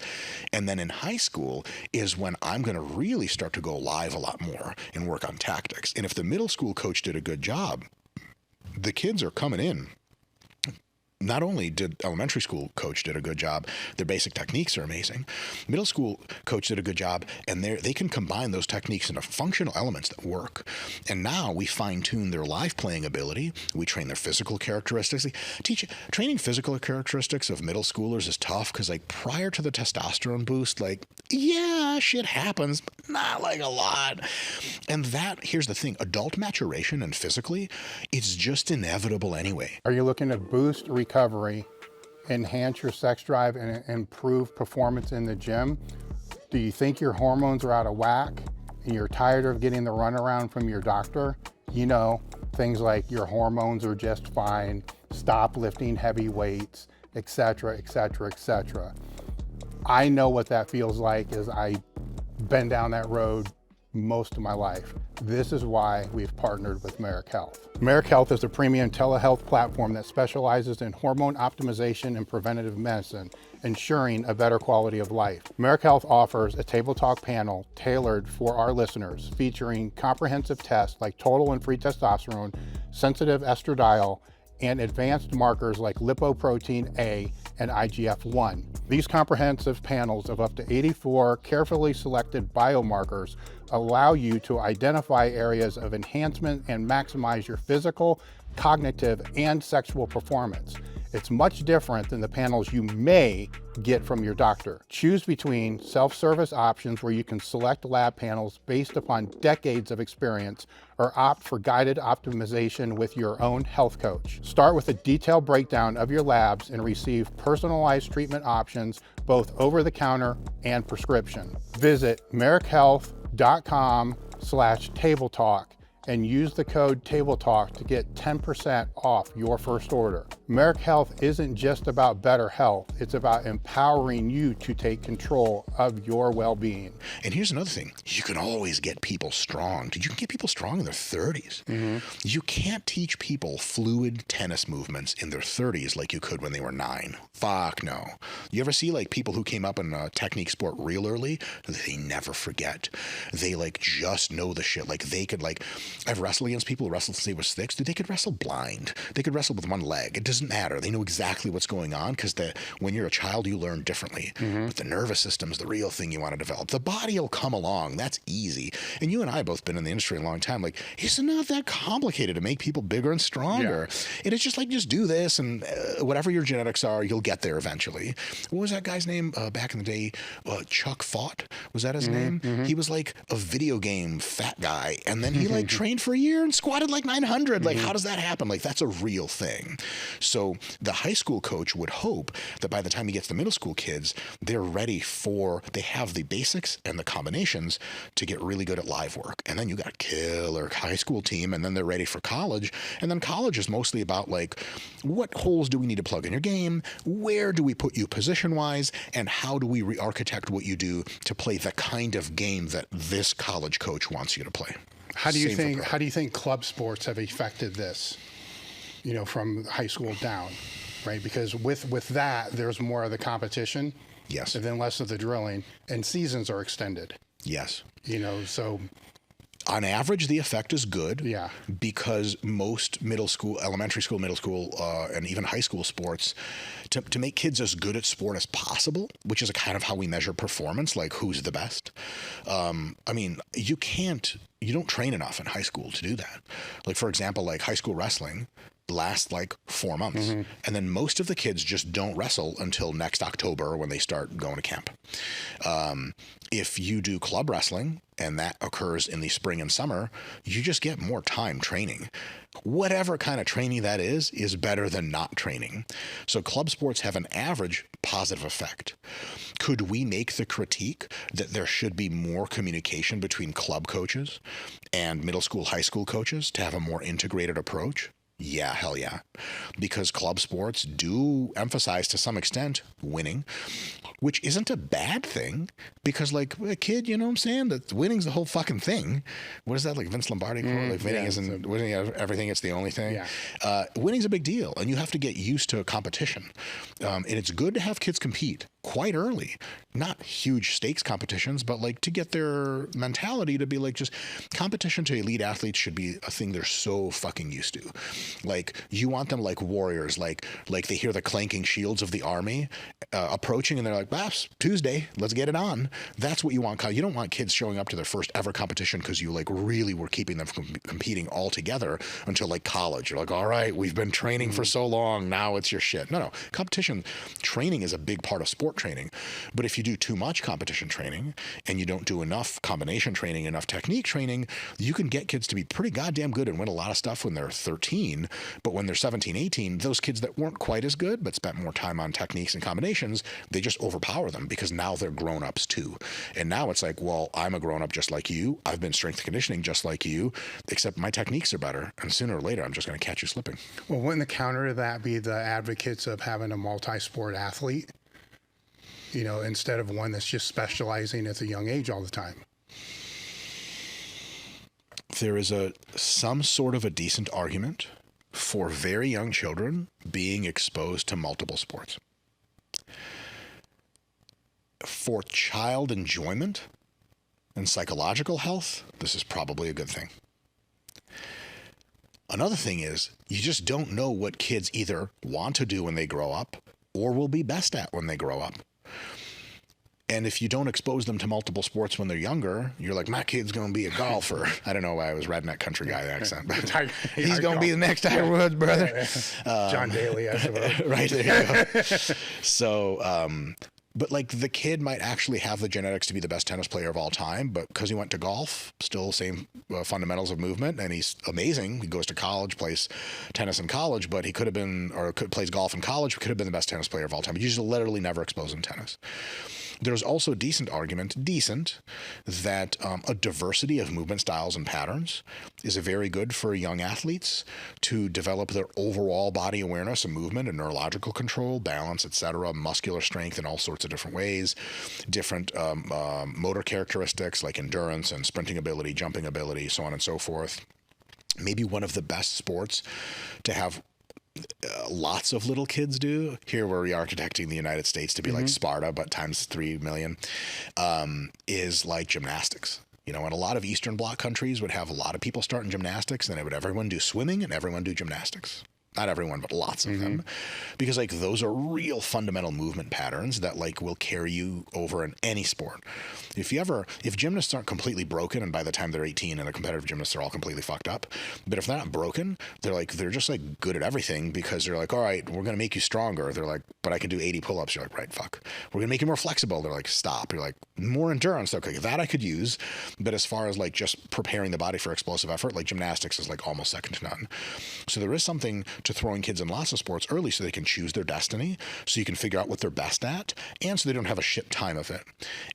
And then in high school is when I'm going to really start to go live a lot more and work on tactics. And if the middle school coach did a good job, the kids are coming in. Not only did elementary school coach did a good job, their basic techniques are amazing. Middle school coach did a good job, and they can combine those techniques into functional elements that work. And now we fine-tune their live playing ability. We train their physical characteristics. Training physical characteristics of middle schoolers is tough because like prior to the testosterone boost, like, yeah, shit happens, but not like a lot. And here's the thing, adult maturation and physically, it's just inevitable anyway. Are you looking to boost recovery, enhance your sex drive, and improve performance in the gym? Do you think your hormones are out of whack and you're tired of getting the runaround from your doctor? You know, things like your hormones are just fine, stop lifting heavy weights, etc., etc., etc. I know what that feels like as I've been down that road most of my life. This is why we've partnered with Merrick Health. Merrick Health is a premium telehealth platform that specializes in hormone optimization and preventative medicine, ensuring a better quality of life. Merrick Health offers a table talk panel tailored for our listeners, featuring comprehensive tests like total and free testosterone, sensitive estradiol, and advanced markers like lipoprotein A and IGF-1. These comprehensive panels of up to 84 carefully selected biomarkers allow you to identify areas of enhancement and maximize your physical, cognitive, and sexual performance. It's much different than the panels you may get from your doctor. Choose between self-service options where you can select lab panels based upon decades of experience, or opt for guided optimization with your own health coach. Start with a detailed breakdown of your labs and receive personalized treatment options, both over-the-counter and prescription. Visit merrickhealth.com/tabletalk and use the code TABLETALK to get 10% off your first order. Merrick Health isn't just about better health, it's about empowering you to take control of your well-being. And here's another thing, you can always get people strong. You can get people strong in their 30s. Mm-hmm. You can't teach people fluid tennis movements in their 30s like you could when they were 9. Fuck no. You ever see like people who came up in a technique sport real early? They never forget. They like just know the shit. Like they could like, I've wrestled against people who wrestled since they were 6. Dude, they could wrestle blind. They could wrestle with one leg. It doesn't matter. They know exactly what's going on because when you're a child, you learn differently. Mm-hmm. But the nervous system is the real thing you want to develop. The body will come along. That's easy. And you and I have both been in the industry a long time. Like, it's not that complicated to make people bigger and stronger. Yeah. And it's just like, just do this and whatever your genetics are, you'll get there eventually. What was that guy's name back in the day? Chuck Fought? Was that his name? Mm-hmm. He was like a video game fat guy. And then he like trained for a year and squatted like 900. Like, how does that happen? Like, that's a real thing. So the high school coach would hope that by the time he gets the middle school kids, they're ready they have the basics and the combinations to get really good at live work. And then you got a killer high school team, and then they're ready for college. And then college is mostly about like, what holes do we need to plug in your game? Where do we put you position-wise? And how do we re-architect what you do to play the kind of game that this college coach wants you to play? How do you think club sports have affected this, you know, from high school down, right? Because with that, there's more of the competition. Yes. And then less of the drilling, and seasons are extended. Yes. You know, so on average, the effect is good. Yeah. Because most elementary school, middle school, and even high school sports, to make kids as good at sport as possible, which is a kind of how we measure performance, like who's the best. I mean, you don't train enough in high school to do that. Like, for example, like high school wrestling, lasts like 4 months. And then most of the kids just don't wrestle until next October when they start going to camp. If you do club wrestling, and that occurs in the spring and summer, you just get more time training. Whatever kind of training that is better than not training. So club sports have an average positive effect. Could we make the critique that there should be more communication between club coaches and middle school, high school coaches to have a more integrated approach? Yeah, hell yeah. Because club sports do emphasize to some extent winning, which isn't a bad thing because like a kid, you know what I'm saying? That winning's the whole fucking thing. What is that, like Vince Lombardi quote? Like winning everything, it's the only thing. Yeah. Winning's a big deal and you have to get used to competition. And it's good to have kids compete quite early. Not huge stakes competitions, but like to get their mentality to be like just competition to elite athletes should be a thing they're so fucking used to. Like you want them like warriors, like they hear the clanking shields of the army approaching and they're like, Tuesday, let's get it on. That's what you want. You don't want kids showing up to their first ever competition because you like really were keeping them from competing all together until like college. You're like, all right, we've been training for so long. Now it's your shit. No. Competition training is a big part of sport training. But if you do too much competition training and you don't do enough combination training, enough technique training, you can get kids to be pretty goddamn good and win a lot of stuff when they're 13. But when they're 17, 18, those kids that weren't quite as good but spent more time on techniques and combinations, they just overpower them because now they're grown-ups too. And now it's like, well, I'm a grown-up just like you. I've been strength and conditioning just like you, except my techniques are better. And sooner or later, I'm just going to catch you slipping. Well, wouldn't the counter to that be the advocates of having a multi-sport athlete? You know, instead of one that's just specializing at a young age all the time. There is some sort of a decent argument for very young children being exposed to multiple sports. For child enjoyment and psychological health, this is probably a good thing. Another thing is, you just don't know what kids either want to do when they grow up or will be best at when they grow up. And if you don't expose them to multiple sports when they're younger, you're like, my kid's going to be a golfer. I don't know why I was redneck country guy accent, but he's going to be the next Tiger Woods, brother. John Daly, I suppose. Right, there you go. So, but like the kid might actually have the genetics to be the best tennis player of all time, but because he went to golf, still same fundamentals of movement, and he's amazing. He goes to college, plays tennis in college, but he could have been, or plays golf in college, could have been the best tennis player of all time. You just literally never expose him to tennis. There's also a decent argument, that a diversity of movement styles and patterns is very good for young athletes to develop their overall body awareness and movement and neurological control, balance, etc., muscular strength in all sorts of different ways, different motor characteristics like endurance and sprinting ability, jumping ability, so on and so forth. Maybe one of the best sports to have lots of little kids do. Here we're re-architecting the United States to be like Sparta, but times 3 million, is like gymnastics. You know, and a lot of Eastern Bloc countries would have a lot of people start in gymnastics, and they would everyone do swimming and everyone do gymnastics. Not everyone, but lots of them. Because like those are real fundamental movement patterns that like will carry you over in any sport. If gymnasts aren't completely broken, and by the time they're 18 and the competitive gymnasts are all completely fucked up, but if they're not broken, they're just like good at everything because they're like, all right, we're going to make you stronger. They're like, but I can do 80 pull-ups. You're like, right, fuck. We're going to make you more flexible. They're like, stop. You're like, more endurance. Okay, that I could use. But as far as like just preparing the body for explosive effort, like gymnastics is like almost second to none. So there is something to throwing kids in lots of sports early so they can choose their destiny, so you can figure out what they're best at, and so they don't have a shit time of it.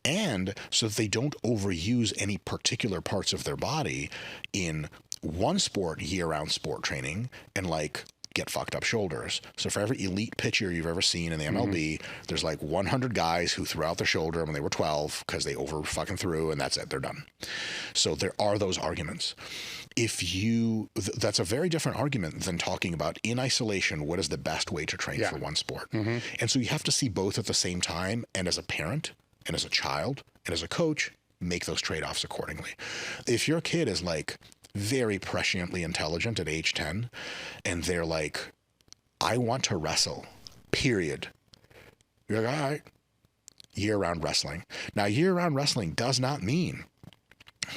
And so that they don't overuse any particular parts of their body in one sport, year-round sport training, and like get fucked up shoulders. So for every elite pitcher you've ever seen in the MLB, there's like 100 guys who threw out their shoulder when they were 12 because they over fucking threw, and that's it, they're done. So there are those arguments. That's a very different argument than talking about in isolation, what is the best way to train for one sport. And so you have to see both at the same time, and as a parent and as a child and as a coach, make those trade-offs accordingly. If your kid is like very presciently intelligent at age 10 and they're like, I want to wrestle, period. You're like, all right, year-round wrestling. Now, year-round wrestling does not mean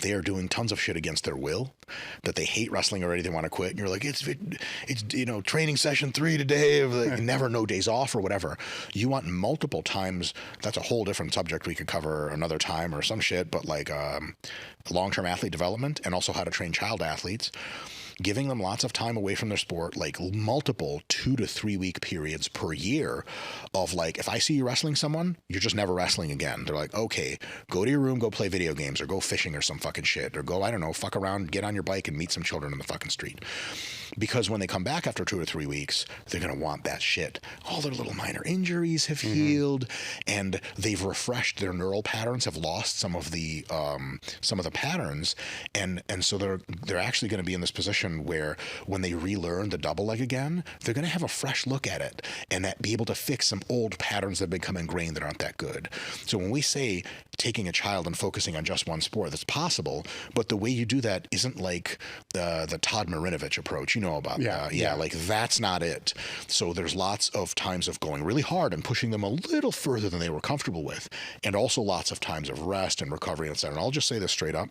they are doing tons of shit against their will, that they hate wrestling already, they want to quit, and you're like, it's training session 3 today, of like, never no days off or whatever. You want multiple times. That's a whole different subject we could cover another time or some shit, but like long-term athlete development, and also how to train child athletes, giving them lots of time away from their sport, like multiple 2 to 3 week periods per year of like, if I see you wrestling someone, you're just never wrestling again. They're like, okay, go to your room, go play video games, or go fishing or some fucking shit, or go, I don't know, fuck around, get on your bike and meet some children in the fucking street. Because when they come back after 2 or 3 weeks, they're going to want that shit. All their little minor injuries have healed, and they've refreshed their neural patterns, have lost some of the patterns, and so they're actually going to be in this position where when they relearn the double leg again, they're going to have a fresh look at it and that be able to fix some old patterns that become ingrained that aren't that good. So when we say taking a child and focusing on just one sport, that's possible, but the way you do that isn't like the Todd Marinovich approach. You know about that. Yeah, like that's not it. So there's lots of times of going really hard and pushing them a little further than they were comfortable with, and also lots of times of rest and recovery, etc. And I'll just say this straight up.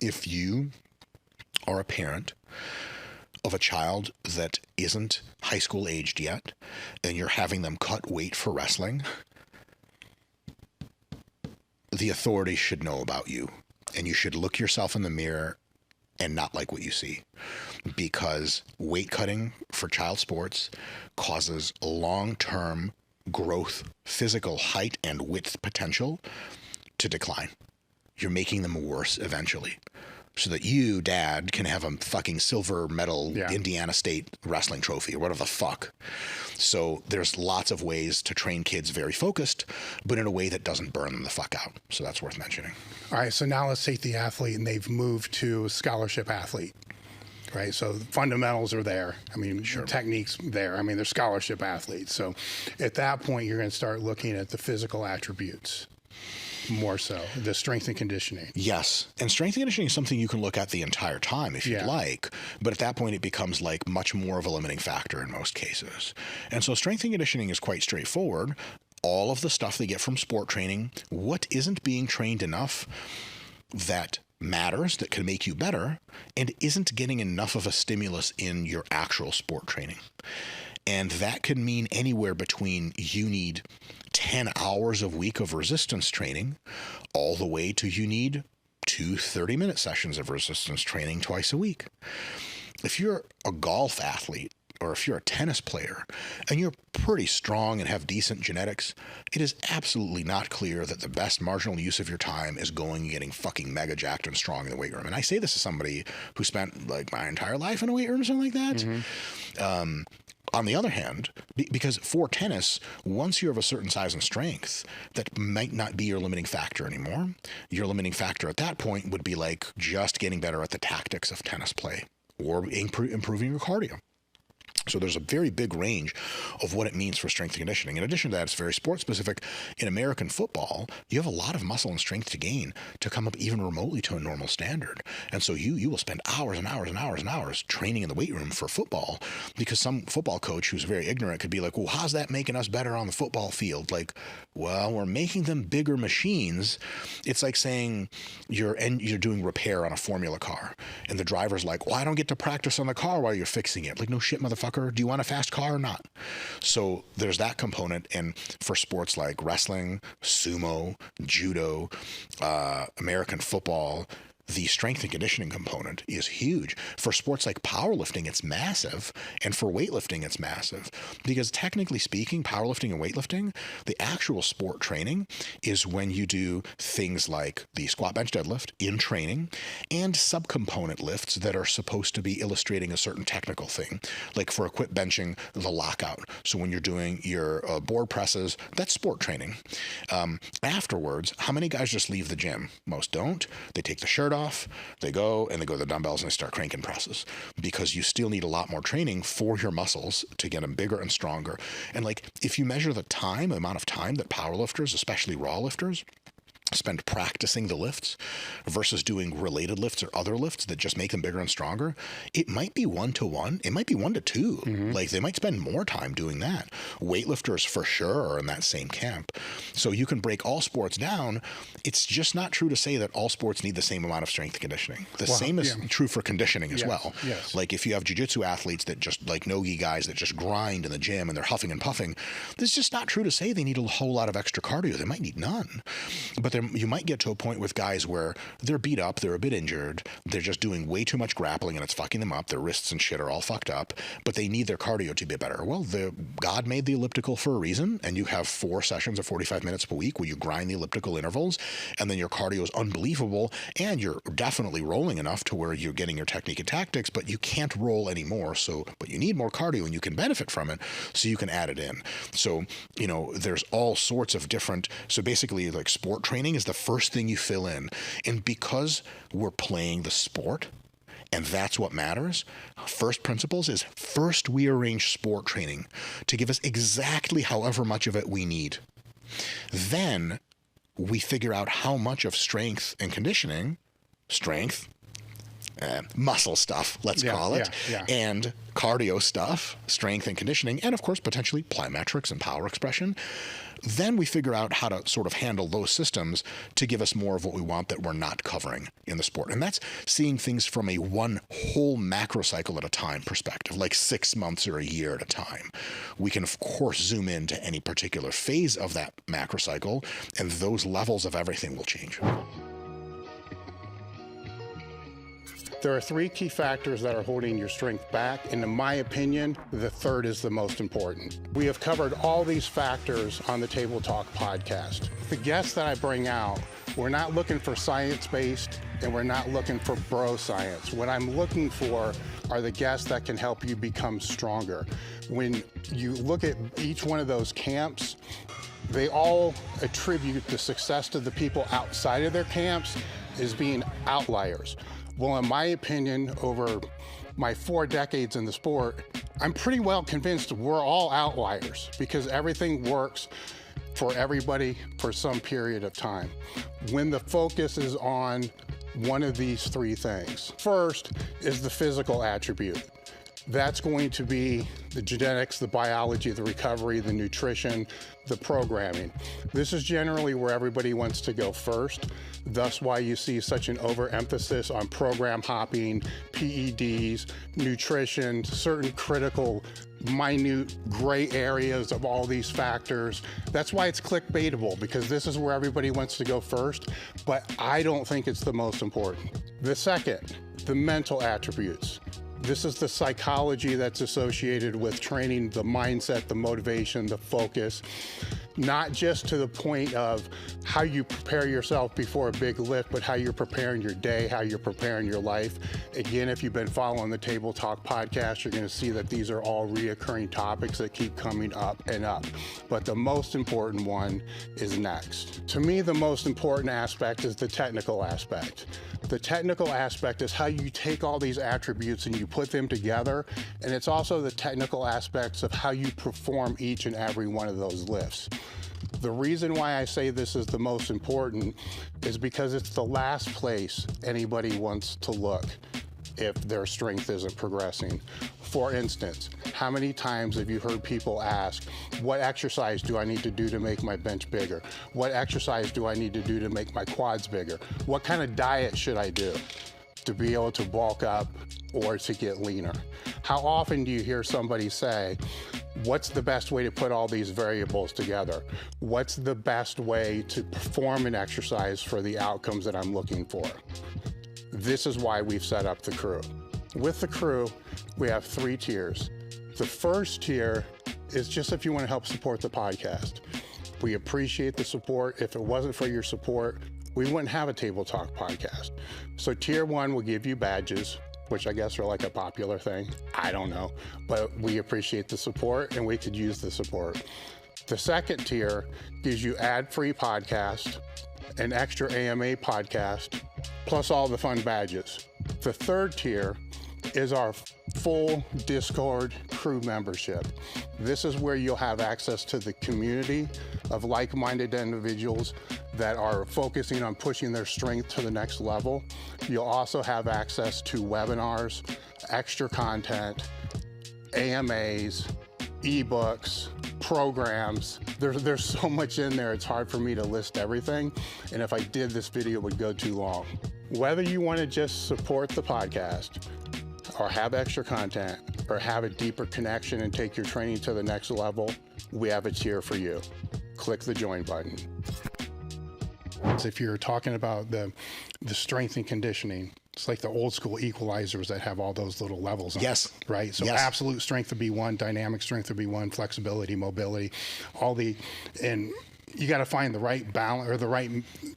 If you are a parent of a child that isn't high school aged yet, and you're having them cut weight for wrestling, the authorities should know about you, and you should look yourself in the mirror and not like what you see, because weight cutting for child sports causes long-term growth, physical height and width potential to decline. You're making them worse eventually, so that you, dad, can have a fucking silver medal Indiana State wrestling trophy or whatever the fuck. So there's lots of ways to train kids very focused, but in a way that doesn't burn them the fuck out. So that's worth mentioning. All right, so now let's take the athlete, and they've moved to scholarship athlete. Right, so fundamentals are there. I mean, techniques there. I mean, they're scholarship athletes. So at that point, you're going to start looking at the physical attributes. More so, the strength and conditioning. Yes. And strength and conditioning is something you can look at the entire time if you'd like. But at that point, it becomes like much more of a limiting factor in most cases. And so strength and conditioning is quite straightforward. All of the stuff they get from sport training, what isn't being trained enough that matters, that can make you better, and isn't getting enough of a stimulus in your actual sport training. And that can mean anywhere between you need 10 hours a week of resistance training all the way to you need 2 30-minute sessions of resistance training twice a week. If you're a golf athlete, or if you're a tennis player and you're pretty strong and have decent genetics, it is absolutely not clear that the best marginal use of your time is going and getting fucking mega jacked and strong in the weight room. And I say this as somebody who spent like my entire life in a weight room or something like that. On the other hand, because for tennis, once you're of a certain size and strength, that might not be your limiting factor anymore. Your limiting factor at that point would be like just getting better at the tactics of tennis play or improving your cardio. So there's a very big range of what it means for strength and conditioning. In addition to that, it's very sports specific. In American football, you have a lot of muscle and strength to gain to come up even remotely to a normal standard. And so you will spend hours and hours and hours and hours training in the weight room for football, because some football coach who's very ignorant could be like, well, how's that making us better on the football field? Like, well, we're making them bigger machines. It's like saying you're doing repair on a Formula car, and the driver's like, well, I don't get to practice on the car while you're fixing it. Like, no shit, motherfucker. Do you want a fast car or not? So there's that component. And for sports like wrestling, sumo, judo, American football, the strength and conditioning component is huge. For sports like powerlifting, it's massive. And for weightlifting, it's massive. Because technically speaking, powerlifting and weightlifting, the actual sport training is when you do things like the squat, bench, deadlift in training and subcomponent lifts that are supposed to be illustrating a certain technical thing. Like for equip benching, the lockout. So when you're doing your board presses, that's sport training. Afterwards, how many guys just leave the gym? Most don't. They take the shirt off, they go to the dumbbells and they start cranking presses, because you still need a lot more training for your muscles to get them bigger and stronger. And like, if you measure the amount of time that power lifters, especially raw lifters, spend practicing the lifts versus doing related lifts or other lifts that just make them bigger and stronger, it might be 1-to-1. It might be 1-to-2. Like they might spend more time doing that. Weightlifters for sure are in that same camp. So you can break all sports down. It's just not true to say that all sports need the same amount of strength and conditioning. The same is true for conditioning as well. Yes. Like if you have jiu-jitsu athletes that just like no-gi guys that just grind in the gym and they're huffing and puffing, it's just not true to say they need a whole lot of extra cardio. They might need none. But you might get to a point with guys where they're beat up, they're a bit injured, they're just doing way too much grappling and it's fucking them up. Their wrists and shit are all fucked up, but they need their cardio to be better. Well, God made the elliptical for a reason, and you have 4 sessions of 45 minutes per week where you grind the elliptical intervals, and then your cardio is unbelievable, and you're definitely rolling enough to where you're getting your technique and tactics, but you can't roll anymore. But you need more cardio, and you can benefit from it, so you can add it in. So, there's all sorts of different. So basically, like sport training is the first thing you fill in. And because we're playing the sport, and that's what matters, first principles is first we arrange sport training to give us exactly however much of it we need. Then we figure out how much of strength and conditioning, muscle stuff, let's call it, and cardio stuff, strength and conditioning, and of course potentially plyometrics and power expression. Then we figure out how to sort of handle those systems to give us more of what we want that we're not covering in the sport. And that's seeing things from a one whole macro cycle at a time perspective, like 6 months or a year at a time. We can, of course, zoom into any particular phase of that macro cycle, and those levels of everything will change. There are 3 key factors that are holding your strength back, and in my opinion, the third is the most important. We have covered all these factors on the Table Talk podcast. The guests that I bring out, we're not looking for science-based, and we're not looking for bro science. What I'm looking for are the guests that can help you become stronger. When you look at each one of those camps, they all attribute the success to the people outside of their camps as being outliers. Well, in my opinion, over my 4 decades in the sport, I'm pretty well convinced we're all outliers because everything works for everybody for some period of time. When the focus is on one of these 3 things. First is the physical attribute. That's going to be the genetics, the biology, the recovery, the nutrition, the programming. This is generally where everybody wants to go first. Thus why you see such an overemphasis on program hopping, PEDs, nutrition, certain critical, minute gray areas of all these factors. That's why it's clickbaitable, because this is where everybody wants to go first, but I don't think it's the most important. The second, the mental attributes. This is the psychology that's associated with training, the mindset, the motivation, the focus, not just to the point of how you prepare yourself before a big lift, but how you're preparing your day, how you're preparing your life. Again, if you've been following the Table Talk podcast, you're going to see that these are all reoccurring topics that keep coming up and up. But the most important one is next. To me, the most important aspect is the technical aspect. The technical aspect is how you take all these attributes and you put them together, and it's also the technical aspects of how you perform each and every one of those lifts. The reason why I say this is the most important is because it's the last place anybody wants to look if their strength isn't progressing. For instance, how many times have you heard people ask, what exercise do I need to do to make my bench bigger? What exercise do I need to do to make my quads bigger? What kind of diet should I do to be able to bulk up or to get leaner? How often do you hear somebody say, what's the best way to put all these variables together? What's the best way to perform an exercise for the outcomes that I'm looking for? This is why we've set up the crew. With the crew, we have 3 tiers. The first tier is just if you want to help support the podcast. We appreciate the support. If it wasn't for your support, we wouldn't have a Table Talk podcast. So tier 1 will give you badges, which I guess are like a popular thing. I don't know, but we appreciate the support and we could use the support. The second tier gives you ad-free podcast, an extra AMA podcast, plus all the fun badges. The third tier is our full Discord crew membership. This is where you'll have access to the community of like-minded individuals that are focusing on pushing their strength to the next level. You'll also have access to webinars, extra content, AMAs, ebooks, programs. There's so much in there, it's hard for me to list everything. And if I did, this video would go too long. Whether you want to just support the podcast or have extra content or have a deeper connection and take your training to the next level, we have a tier for you. Click the join button. If you're talking about the strength and conditioning, it's like the old school equalizers that have all those little levels on Yes. it, right? So absolute strength would be one, dynamic strength would be one, flexibility, mobility, and you got to find the right balance or the right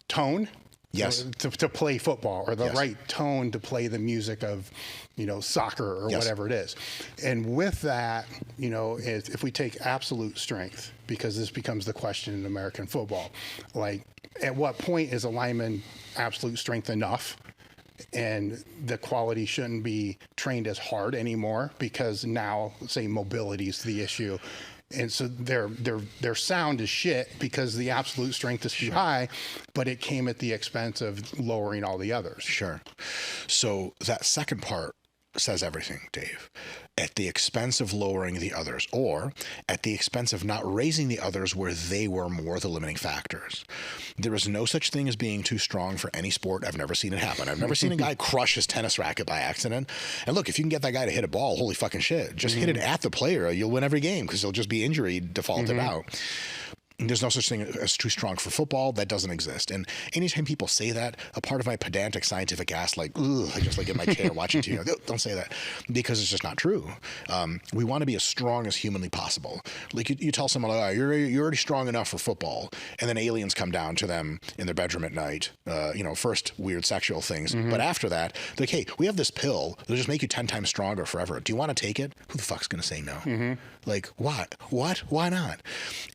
tone. Yes. To play football, or the right tone to play the music of, soccer or whatever it is. And with that, if we take absolute strength, because this becomes the question in American football, like at what point is a lineman absolute strength enough? And the quality shouldn't be trained as hard anymore because now, say, mobility is the issue. And so their sound is shit because the absolute strength is too high, but it came at the expense of lowering all the others. Sure. So that second part says everything, Dave. At the expense of lowering the others, or at the expense of not raising the others where they were more the limiting factors. There is no such thing as being too strong for any sport. I've never seen it happen. I've never seen a guy crush his tennis racket by accident. And look, if you can get that guy to hit a ball, holy fucking shit. Just hit it at the player. You'll win every game because he'll just be injury defaulted out. There's no such thing as too strong for football. That doesn't exist. And anytime people say that, a part of my pedantic scientific ass, I just in my chair watching TV, don't say that, because it's just not true. We want to be as strong as humanly possible. Like you tell someone, you're already strong enough for football, and then aliens come down to them in their bedroom at night. First weird sexual things, but after that, they're like, hey, we have this pill that'll just make you 10 times stronger forever. Do you want to take it? Who the fuck's gonna say no? Like what? Why not?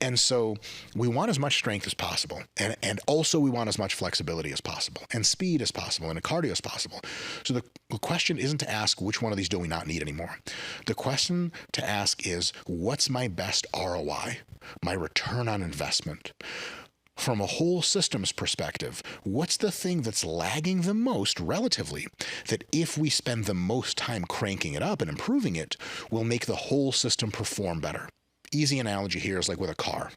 And so we want as much strength as possible, and also we want as much flexibility as possible, and speed as possible, and a cardio as possible. So the question isn't to ask which one of these do we not need anymore. The question to ask is, what's my best ROI, my return on investment? From a whole systems perspective, what's the thing that's lagging the most relatively, that if we spend the most time cranking it up and improving it, will make the whole system perform better? Easy analogy here is like with a car.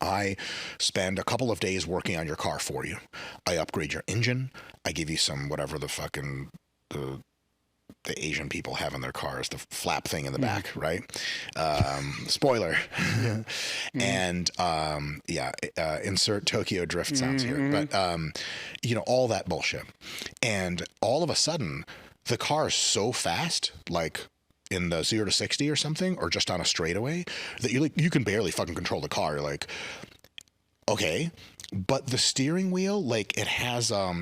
I spend a couple of days working on your car for you. I upgrade your engine. I give you some whatever the fucking the Asian people have in their cars, the flap thing in the back, right? Spoiler. And insert Tokyo Drift sounds here. But all that bullshit. And all of a sudden, the car is so fast, like in the 0 to 60 or something, or just on a straightaway, that you can barely fucking control the car. You're like, okay. But the steering wheel, like it has a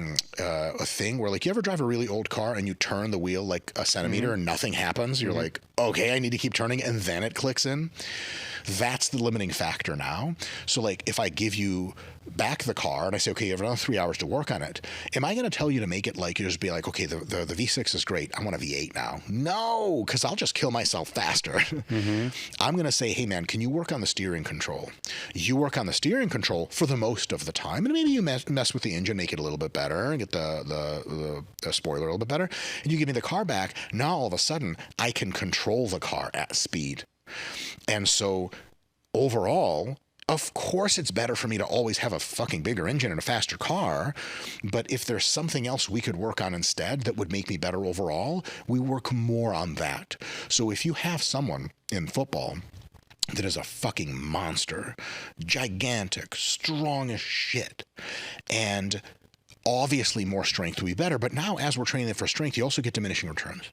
thing where, like, you ever drive a really old car and you turn the wheel like a centimeter and nothing happens? You're like, okay, I need to keep turning, and then it clicks in. That's the limiting factor now. So like if I give you back the car and I say, okay, you have another 3 hours to work on it, am I going to tell you to make it like, you just be like, okay, the V6 is great, I want a V8 now? No, because I'll just kill myself faster. I'm going to say, hey man, can you work on the steering control? You work on the steering control for the most of the time, and maybe you mess with the engine, make it a little bit better, and get the spoiler a little bit better, and you give me the car back. Now all of a sudden I can control the car at speed. And so overall, of course it's better for me to always have a fucking bigger engine and a faster car, but if there's something else we could work on instead that would make me better overall, we work more on that. So if you have someone in football that is a fucking monster, gigantic, strong as shit, and obviously more strength would be better, but now as we're training them for strength, you also get diminishing returns.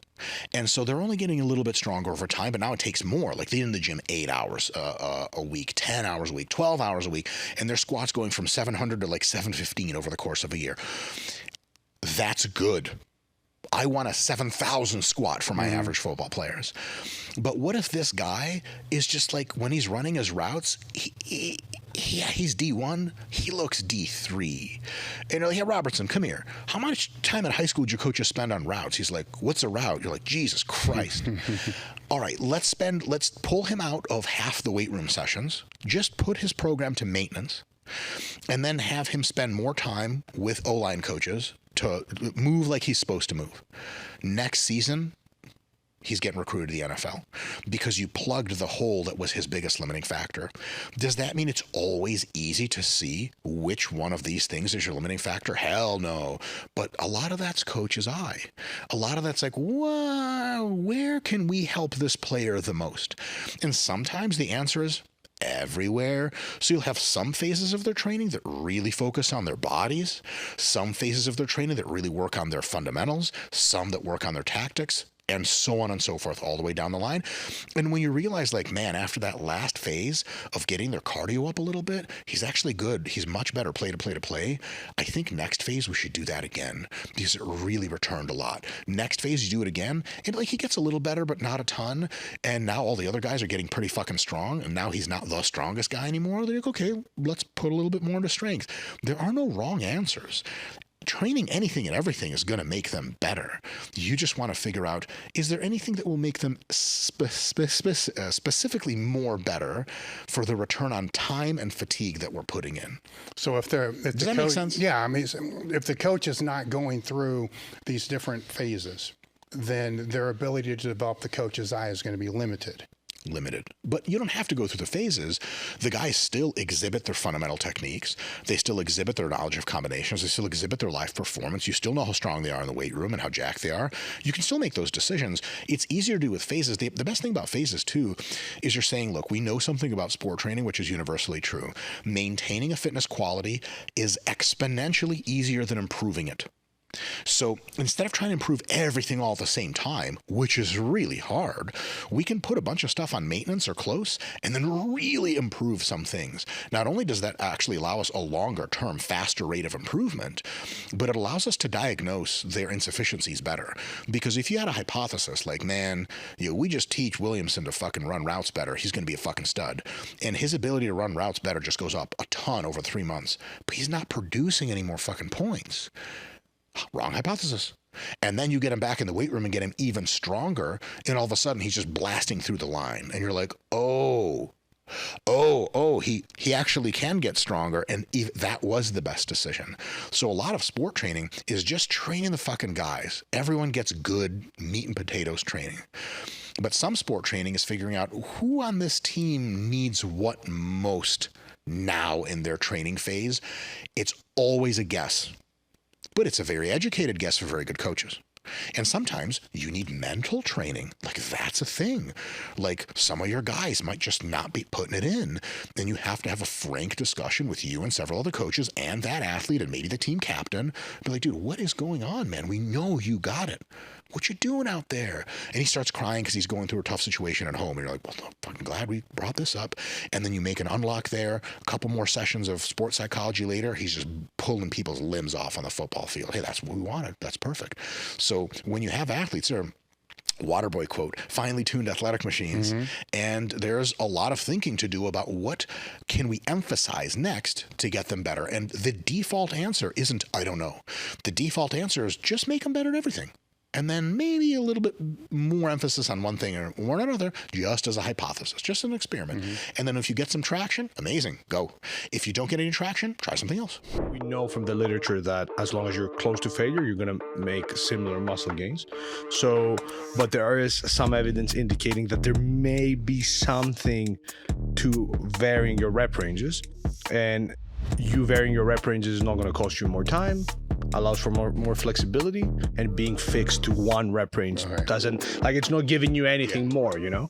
And so they're only getting a little bit stronger over time, but now it takes more. Like they're in the gym 8 hours a week, 10 hours a week, 12 hours a week, and their squats going from 700 to like 715 over the course of a year. That's good. I want a 7,000 squat for my average football players. But what if this guy is just like, when he's running his routes, yeah, he's D1. He looks D3. And you're like, hey, Robertson, come here. How much time at high school did your coaches spend on routes? He's like, what's a route? You're like, Jesus Christ. All right, let's pull him out of half the weight room sessions. Just put his program to maintenance. And then have him spend more time with O-line coaches to move like he's supposed to move. Next season, he's getting recruited to the NFL because you plugged the hole that was his biggest limiting factor. Does that mean it's always easy to see which one of these things is your limiting factor? Hell no. But a lot of that's coach's eye. A lot of that's like, wow, where can we help this player the most? And sometimes the answer is everywhere. So you'll have some phases of their training that really focus on their bodies, some phases of their training that really work on their fundamentals, some that work on their tactics, and so on and so forth, all the way down the line. And when you realize, like, man, after that last phase of getting their cardio up a little bit, he's actually good. He's much better play to play. I think next phase we should do that again because it really returned a lot. Next phase, you do it again, and like he gets a little better, but not a ton. And now all the other guys are getting pretty fucking strong, and now he's not the strongest guy anymore. They're like, okay, let's put a little bit more into strength. There are no wrong answers. Training anything and everything is going to make them better. You just want to figure out, is there anything that will make them specifically more better for the return on time and fatigue that we're putting in? So if does that make sense? Yeah, I mean, if the coach is not going through these different phases, then their ability to develop the coach's eye is going to be limited. But you don't have to go through the phases. The guys still exhibit their fundamental techniques. They still exhibit their knowledge of combinations. They still exhibit their live performance. You still know how strong they are in the weight room and how jacked they are. You can still make those decisions. It's easier to do with phases. The best thing about phases, too, is you're saying, look, we know something about sport training, which is universally true. Maintaining a fitness quality is exponentially easier than improving it. So instead of trying to improve everything all at the same time, which is really hard, we can put a bunch of stuff on maintenance or close and then really improve some things. Not only does that actually allow us a longer term, faster rate of improvement, but it allows us to diagnose their insufficiencies better. Because if you had a hypothesis like, man, we just teach Williamson to fucking run routes better, he's going to be a fucking stud. And his ability to run routes better just goes up a ton over 3 months, but he's not producing any more fucking points. Wrong hypothesis. And then you get him back in the weight room and get him even stronger, and all of a sudden he's just blasting through the line. And you're like, he actually can get stronger, and that was the best decision. So a lot of sport training is just training the fucking guys. Everyone gets good meat and potatoes training. But some sport training is figuring out who on this team needs what most now in their training phase. It's always a guess. But it's a very educated guess for very good coaches. And sometimes you need mental training. Like, that's a thing. Like, some of your guys might just not be putting it in. And you have to have a frank discussion with you and several other coaches and that athlete and maybe the team captain. Be like, dude, what is going on, man? We know you got it. What you doing out there? And he starts crying because he's going through a tough situation at home. And you're like, well, I'm fucking glad we brought this up. And then you make an unlock there. A couple more sessions of sports psychology later, he's just pulling people's limbs off on the football field. Hey, that's what we wanted. That's perfect. So when you have athletes, they're Waterboy quote, finely tuned athletic machines. Mm-hmm. And there's a lot of thinking to do about what can we emphasize next to get them better. And the default answer isn't, I don't know. The default answer is just make them better at everything. And then maybe a little bit more emphasis on one thing or another, just as a hypothesis, just an experiment. Mm-hmm. And then if you get some traction, amazing, go. If you don't get any traction, try something else. We know from the literature that as long as you're close to failure, you're going to make similar muscle gains. So, but there is some evidence indicating that there may be something to varying your rep ranges. And you varying your rep ranges is not going to cost you more time, allows for more flexibility, and being fixed to one rep range doesn't, like, it's not giving you anything more, you know?